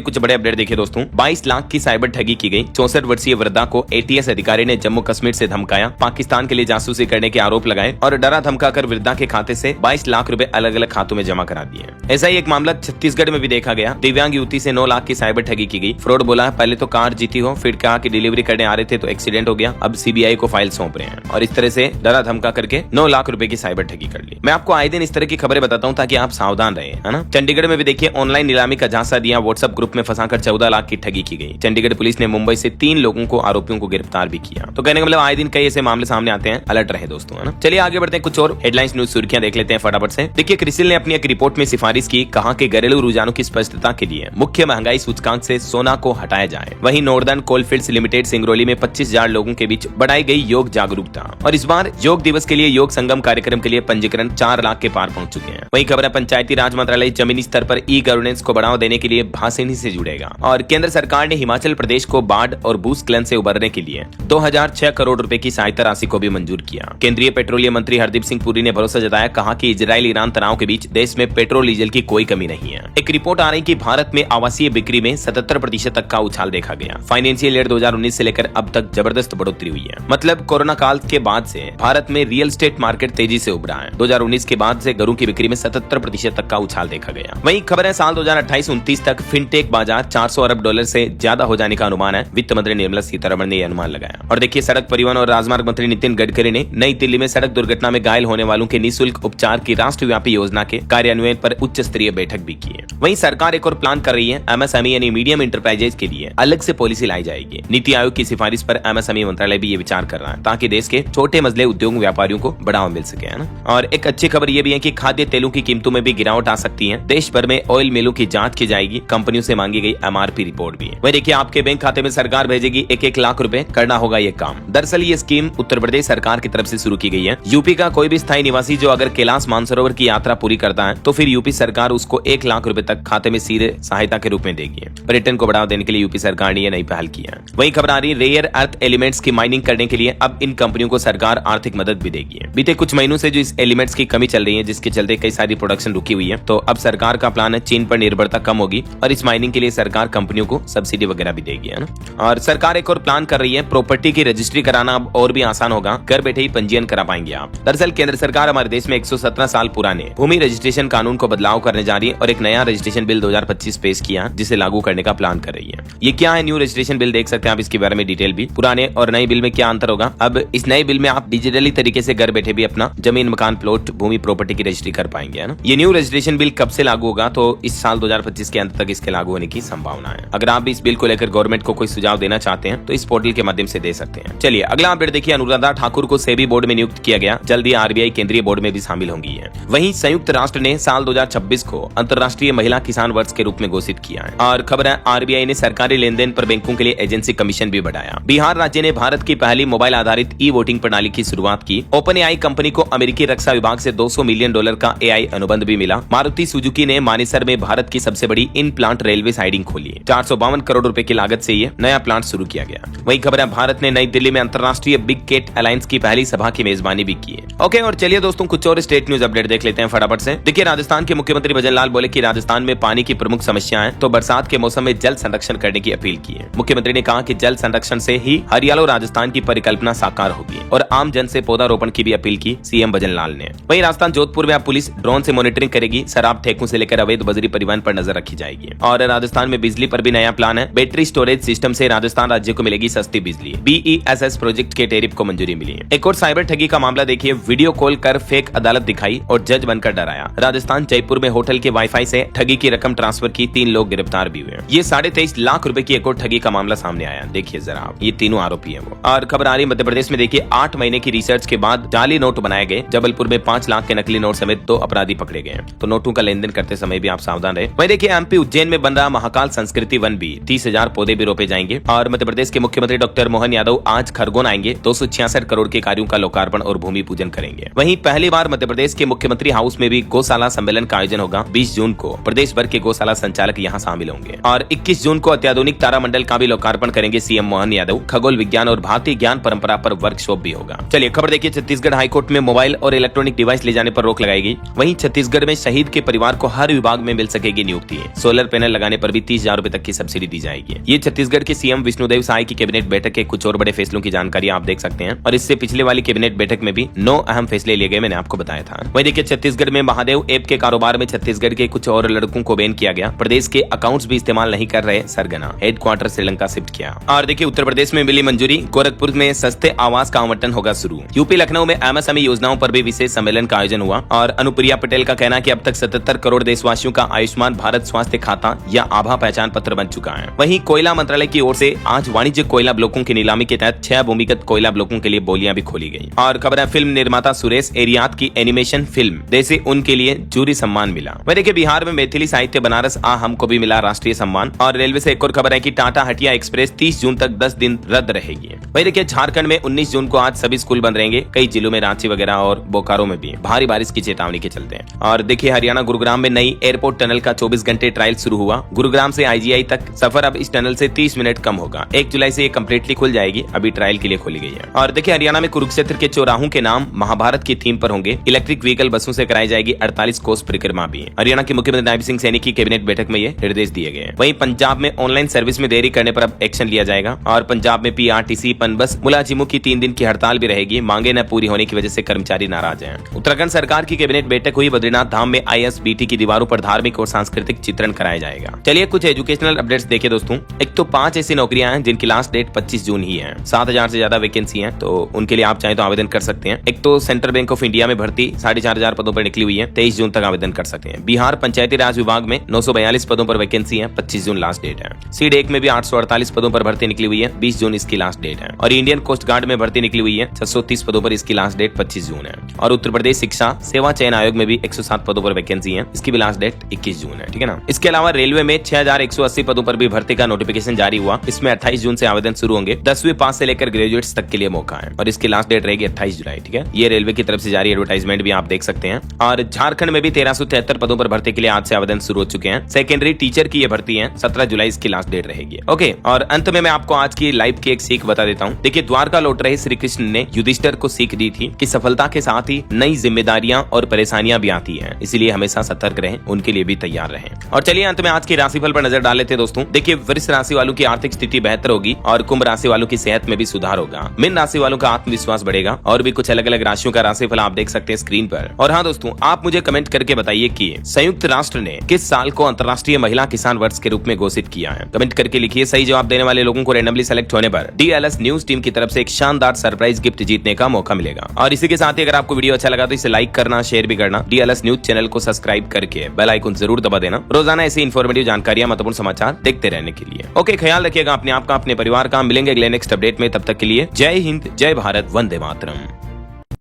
कुछ बड़े अपडेट देखिए दोस्तों। 22 लाख की साइबर ठगी की गई। 64 वर्षीय वृद्धा को एटीएस अधिकारी ने जम्मू कश्मीर से धमकाया, पाकिस्तान के लिए जासूसी करने के आरोप लगाए और डरा धमका कर वृद्धा के खाते से 22 लाख रुपए अलग अलग खातों में जमा करा दिए। ऐसा ही एक मामला छत्तीसगढ़ में भी देखा गया। दिव्यांग युवती से 9 लाख की साइबर ठगी की गई। फ्रॉड बोला पहले तो कार जीती हो, फिर कहा कि डिलीवरी करने आ रहे थे तो एक्सीडेंट हो गया, अब सीबीआई को फाइल सौंप रहे हैं और इस तरह से डरा धमका करके 9 लाख रुपए की साइबर ठगी कर ली। मैं आपको आए दिन इस तरह की खबरें बताता हूं ताकि आप सावधान रहे, है ना। चंडीगढ़ में भी देखिए ऑनलाइन नीलामी का झांसा दिया, व्हाट्सएप ग्रुप में फंसाकर 14 लाख की ठगी की गई। चंडीगढ़ पुलिस ने मुंबई से 3 लोगों को आरोपियों को गिरफ्तार भी किया। तो कहने का मतलब आए दिन कई ऐसे मामले सामने आते हैं, अलर्ट रहे दोस्तों, है ना। चलिए आगे बढ़ते हैं, कुछ और हेडलाइंस न्यूज सुर्खियां देख लेते हैं फटाफट से। देखिए क्रिसिल ने अपनी एक रिपोर्ट में सिफारिश की, कहा कि घरेलू रुझानों की स्पष्टता के लिए मुख्य महंगाई सूचकांक से सोना को हटाया जाए। वहीं नॉर्दर्न कोलफील्ड्स लिमिटेड सिंगरौली में 25,000 लोगों के बीच बढ़ाई गई योग जागरूकता और इस बार योग दिवस के लिए योग संगम कार्यक्रम के लिए पंजीकरण 4 लाख के पार पहुंच चुके हैं। वहीं खबर है पंचायती राज मंत्रालय जमीनी स्तर पर ई गवर्नेंस को बढ़ावा देने के लिए भाषिणी से जुड़ेगा और केंद्र सरकार ने हिमाचल प्रदेश को बाढ़ और भूस्खलन से उबरने के लिए 2006 करोड़ रुपए की सहायता राशि को भी मंजूर किया। केंद्रीय पेट्रोलियम मंत्री हरदीप सिंह पुरी ने भरोसा जताया, कहा कि इजराइल ईरान तनाव के बीच देश में पेट्रोल डीजल की कोई कमी नहीं है। एक रिपोर्ट आ रही कि भारत में आवासीय बिक्री में 77% तक का उछाल देखा गया। फाइनेंशियल ईयर 2019 से लेकर अब तक जबरदस्त बढ़ोतरी हुई है। मतलब कोरोना काल के बाद से भारत में रियल एस्टेट मार्केट तेजी से उभरा है। 2019 के बाद से घरों की बिक्री में 77% तक का उछाल देखा गया। वहीं खबर है साल 2028-29 तक फिनटेक बाजार 400 अरब डॉलर से ज्यादा हो जाने का अनुमान है। वित्त मंत्री निर्मला सीतारमण ने यह अनुमान लगाया। और देखिए सड़क परिवहन और राजमार्ग मंत्री नितिन गडकरी ने नई दिल्ली में सड़क दुर्घटना में घायल होने वालों के निःशुल्क उपचार की राष्ट्रव्यापी योजना के कार्यान्वयन पर उच्च स्तरीय बैठक भी की है। वहीं सरकार एक और प्लान कर रही है, एमएसएमई यानी मीडियम इंटरप्राइजेज के लिए अलग से पॉलिसी लाई जाएगी। नीति आयोग की सिफारिश पर एमएसएमई मंत्रालय भी ये विचार कर रहा है ताकि देश के छोटे मझले उद्योग व्यापारियों को बढ़ावा मिल सके, है ना। और एक अच्छी खबर ये भी है कि खाद्य तेलों की कीमतों में भी गिरावट आ सकती है। देश भर में ऑयल मिलों की जांच की जाएगी। कंपनियों से मांगी गई एमआरपी रिपोर्ट भी है। वही देखिए आपके बैंक खाते में सरकार भेजेगी 1-1 लाख रुपए, करना होगा ये काम। दरअसल ये स्कीम उत्तर प्रदेश सरकार की तरफ से शुरू की गई है। यूपी का कोई भी स्थायी निवासी जो अगर कैलाश मानसरोवर की यात्रा पूरी करता है तो फिर यूपी सरकार उसको 1 लाख रुपए तक खाते में सीधे सहायता के रूप में देगी। पर्यटन को बढ़ावा देने के लिए यूपी सरकार ने यह नई पहल की है। वही खबर आ रही है रेयर अर्थ एलिमेंट्स की माइनिंग करने के लिए अब इन कंपनियों को सरकार आर्थिक मदद भी देगी। बीते कुछ महीनों से जो इस एलिमेंट्स की कमी चल रही है जिसके चलते कई सारी प्रोडक्शन रुकी हुई है, तो अब सरकार का प्लान है चीन पर निर्भरता कम होगी और इस माइनिंग के लिए सरकार कंपनियों को सब्सिडी वगैरह भी देगी, है ना। और सरकार एक और प्लान कर रही है, प्रॉपर्टी की रजिस्ट्री कराना अब और भी आसान होगा, घर बैठे ही पंजीयन करा पाएंगे आप। दरअसल केंद्र सरकार हमारे देश में 117 साल पुराने भूमि रजिस्ट्रेशन कानून को बदलाव करने जा रही है और एक नया रजिस्ट्रेशन बिल 2025 पेश किया जिसे लागू करने का प्लान कर रही है। ये क्या है न्यू रजिस्ट्रेशन बिल, देख सकते हैं आप इसके बारे में डिटेल भी। पुराने और नए बिल में क्या अंतर होगा। अब इस नए बिल में आप डिजिटली तरीके से घर बैठे भी अपना जमीन, मकान, प्लॉट, भूमि, प्रॉपर्टी की रजिस्ट्री कर पाएंगे, है ना। ये न्यू रजिस्ट्रेशन बिल कब से लागू होगा, तो इस साल 2025 के अंत तक इसके लागू होने की संभावना है। अगर आप इस बिल को लेकर गवर्नमेंट को कोई सुझाव देना चाहते हैं तो इस पोर्टल के माध्यम से दे सकते हैं। चलिए अगला अपडेट देखिए, अनुराधा ठाकुर को सेबी बोर्ड में नियुक्त किया गया, जल्दी आरबीआई केंद्रीय बोर्ड में भी शामिल होंगी है। वहीं संयुक्त राष्ट्र ने साल 2026 को अंतर्राष्ट्रीय महिला किसान वर्ष के रूप में घोषित किया है। और खबर है आरबीआई ने सरकारी लेन देन पर बैंकों के लिए एजेंसी कमीशन भी बढ़ाया। बिहार राज्य ने भारत की पहली मोबाइल आधारित ई वोटिंग प्रणाली की शुरुआत की। ओपन एआई कंपनी को अमेरिकी रक्षा विभाग से $200 मिलियन का एआई अनुबंध भी मिला। मारुति सुजुकी ने मानेसर में भारत की सबसे बड़ी इन प्लांट रेलवे साइडिंग खोली। 452 करोड़ रुपए की लागत से ये नया प्लांट शुरू किया गया। वही खबर है भारत ने नई दिल्ली में अंतर्राष्ट्रीय बिग केट अलायंस की पहली सभा की मेजबानी भी की है। ओके, और चलिए दोस्तों कुछ और स्टेट न्यूज अपडेट देख लेते हैं फटाफट से। देखिए राजस्थान के मुख्यमंत्री भजन लाल बोले कि राजस्थान में पानी की प्रमुख समस्या है, तो बरसात के मौसम में जल संरक्षण करने की अपील की है। मुख्यमंत्री ने कहा कि जल संरक्षण से ही हरियालो राजस्थान की परिकल्पना साकार होगी और आम जन से पौधारोपण की भी अपील की सीएम भजन लाल ने। वहीं राजस्थान जोधपुर में अब पुलिस ड्रोन से मॉनिटरिंग करेगी। शराब ठेकों से लेकर अवैध बजरी परिवहन पर नजर रखी जाएगी। और राजस्थान में बिजली पर भी नया प्लान है। बैटरी स्टोरेज सिस्टम से राजस्थान राज्य को मिलेगी सस्ती बिजली। BESS प्रोजेक्ट के टेरिफ को मंजूरी मिली है। एक और साइबर ठगी का मामला देखिए, वीडियो कॉल कर फेक अदालत दिखाई और जज बनकर डराया। राजस्थान जयपुर में होटल के वाईफाई से ठगी की रकम ट्रांसफर की, 3 लोग गिरफ्तार भी हुए। ये 23.5 लाख रुपए की एक और ठगी का मामला सामने आया। देखिए जरा आप, ये तीनों आरोपी है वो। और खबर आ रही मध्य प्रदेश में देखिए, 8 महीने की रिसर्च के बाद जाली नोट बनाए गए। जबलपुर में 5 लाख के नकली नोट समेत 2 अपराधी पकड़े गए। तो नोटों का लेन देन करते समय भी आप सावधान रहे। वही देखिए एमपी उज्जैन में बन रहा महाकाल संस्कृति वन भी, 30,000 पौधे भी रोपे जाएंगे। और मध्य प्रदेश के मुख्यमंत्री डॉक्टर मोहन यादव आज खरगोन आएंगे, 266 करोड़ के कार्यों का लोकार्पण और भूमि पूजन करेंगे। वहीं पहली बार मध्य प्रदेश के मुख्यमंत्री हाउस में भी गौशाला सम्मेलन का आयोजन होगा। 20 जून को प्रदेश भर के गौशाला संचालक यहाँ शामिल होंगे। और 21 जून को अत्याधुनिक तारामंडल का भी लोकार्पण करेंगे सीएम मोहन यादव। खगोल विज्ञान और भारतीय ज्ञान परंपरा पर वर्कशॉप भी होगा। चलिए खबर देखिए, छत्तीसगढ़ हाईकोर्ट एयरपोर्ट में मोबाइल और इलेक्ट्रॉनिक डिवाइस ले जाने पर रोक लगाई गई। वहीं छत्तीसगढ़ में शहीद के परिवार को हर विभाग में मिल सकेगी नियुक्ति। सोलर पैनल लगाने पर भी 30,000 रुपए तक की सब्सिडी दी जाएगी। ये छत्तीसगढ़ के सीएम विष्णुदेव साय की कैबिनेट बैठक के कुछ और बड़े फैसलों की जानकारी आप देख सकते हैं। और इससे पिछले वाली कैबिनेट बैठक में भी 9 अहम फैसले लिए गए, मैंने आपको बताया था। वही देखिए, छत्तीसगढ़ में महादेव ऐप के कारोबार में छत्तीसगढ़ के कुछ और लड़कों को बैन किया गया। प्रदेश के अकाउंट्स भी इस्तेमाल नहीं कर रहे सरगना, हेडक्वार्टर श्रीलंका शिफ्ट किया। और देखिए, उत्तर प्रदेश में मिली मंजूरी, गोरखपुर में सस्ते आवास का आवंटन होगा शुरू। यूपी लखनऊ में एमएसएमई योजनाओं पर भी विशेष सम्मेलन का आयोजन हुआ। और अनुप्रिया पटेल का कहना कि अब तक 77 करोड़ देशवासियों का आयुष्मान भारत स्वास्थ्य खाता या आभा पहचान पत्र बन चुका है। वहीं कोयला मंत्रालय की ओर से आज वाणिज्य कोयला ब्लॉकों की नीलामी के तहत 6 भूमिगत कोयला ब्लॉकों के लिए बोलियां भी खोली गई। और खबर है, फिल्म निर्माता सुरेश एरियात की एनिमेशन फिल्म देसे उनके लिए जूरी सम्मान मिला। वह देखिए, बिहार में मैथिली साहित्य बनारस आ हमको भी मिला राष्ट्रीय सम्मान। और रेलवे से एक और खबर है कि टाटा हटिया एक्सप्रेस 30 जून तक 10 दिन रद्द रहेगी। वही देखिए, झारखंड में 19 जून को आज सभी स्कूल बंद रहेंगे। कई जिलों में रांची वगैरह और बोकारो में भी भारी बारिश की चेतावनी के चलते हैं। और देखिए, हरियाणा गुरुग्राम में नई एयरपोर्ट टनल का 24 घंटे ट्रायल शुरू हुआ। गुरुग्राम से आईजीआई तक सफर अब इस टनल से 30 मिनट कम होगा। 1 जुलाई से ये कम्प्लीटली खुल जाएगी, अभी ट्रायल के लिए खोली गई है। और देखिए, हरियाणा में कुरुक्षेत्र के चौराहों के नाम महाभारत की थीम पर होंगे। इलेक्ट्रिक व्हीकल बसों से कराई जाएगी 48 कोस परिक्रमा भी। हरियाणा के मुख्यमंत्री नायब सिंह सैनी की कैबिनेट बैठक में ये निर्देश दिए गए। वहीं पंजाब में ऑनलाइन सर्विस में देरी करने पर अब एक्शन लिया जाएगा। और पंजाब में पीआरटीसी पनबस मुलाजिमों की 3 दिन की हड़ताल भी रहेगी। मांगे न पूरी होने की वजह से कर्मचारी नाराज हैं। उत्तराखंड सरकार की कैबिनेट बैठक हुई। बद्रीनाथ धाम में आईएसबीटी की दीवारों पर धार्मिक और सांस्कृतिक चित्रण कराया जाएगा। चलिए कुछ एजुकेशनल अपडेट्स देखिए दोस्तों। एक तो 5 ऐसी नौकरियां हैं जिनकी लास्ट डेट 25 जून ही है। 7,000 से ज्यादा वैकेंसी है, तो उनके लिए आप चाहें तो आवेदन कर सकते हैं। एक तो सेंट्रल बैंक ऑफ इंडिया में भर्ती 4,500 पदों पर निकली हुई है, 23 जून तक आवेदन कर सकते हैं। बिहार पंचायती राज विभाग में 942 पदों पर वैकेंसी है, 25 जून लास्ट डेट है। सीड 1 में भी 848 पदों पर भर्ती निकली हुई है, 20 जून इसकी लास्ट डेट है। और इंडियन कोस्ट गार्ड में भर्ती निकली हुई है, 630 पदों पर इसकी लास्ट डेट 25 जून है। और उत्तर प्रदेश शिक्षा सेवा चयन आयोग में भी 107 पदों पर वैकेंसी है, इसकी भी लास्ट डेट 21 जून है, ठीक है ना। इसके अलावा रेलवे में 6180 पदों पर भी भर्ती का नोटिफिकेशन जारी हुआ। इसमें 28 जून से आवेदन शुरू होंगे। 10वीं पास से लेकर ग्रेजुएट्स तक के लिए मौका है और इसकी लास्ट डेट रहेगी 28 जुलाई, ठीक है। ये रेलवे की तरफ से जारी एडवर्टाइजमेंट भी आप देख सकते हैं। और झारखंड में भी 1373 पदों पर भर्ती के लिए आज से आवेदन शुरू हो चुके हैं। सेकेंडरी टीचर की ये भर्ती है, 17 जुलाई इसकी लास्ट डेट रहेगी। ओके, और अंत में मैं आपको आज की लाइफ की एक सीख बता देता हूँ। देखिए, द्वारका लौट रहे श्री कृष्ण ने युधिष्ठिर को सीख दी थी कि सफलता के साथ ही नई जिम्मेदारियां और परेशानियां भी आती हैं, इसलिए हमेशा सतर्क रहें, उनके लिए भी तैयार रहें। और चलिए अंत में आज की राशिफल पर नजर डाल लेते हैं दोस्तों। देखिए, वृष राशि वालों की आर्थिक स्थिति बेहतर होगी और कुंभ राशि वालों की सेहत में भी सुधार होगा। मीन राशि वालों का आत्मविश्वास बढ़ेगा। और भी कुछ अलग अलग राशियों का राशिफल आप देख सकते हैं स्क्रीन पर। और हाँ दोस्तों, आप मुझे कमेंट करके बताइए कि संयुक्त राष्ट्र ने किस साल को अंतर्राष्ट्रीय महिला किसान वर्ष के रूप में घोषित किया है। कमेंट करके लिखिए। सही जवाब देने वाले लोगों को रैंडमली सेलेक्ट होने पर डीएलएस न्यूज टीम की तरफ से एक शानदार सरप्राइज गिफ्ट जीतने का मौका मिलेगा। और इसी के साथ ही अगर आपको वीडियो अच्छा लगा तो इसे लाइक करना, शेयर भी करना। डीएलएस न्यूज चैनल को सब्सक्राइब करके बेल आइकन जरूर दबा देना, रोजाना ऐसी इन्फॉर्मेटिव जानकारियां, महत्वपूर्ण समाचार देखते रहने के लिए। ओके, ख्याल रखिएगा अपने आप का, अपने परिवार का। मिलेंगे अगले नेक्स्ट अपडेट में, तब तक के लिए जय हिंद, जय भारत, वंदे मातरम।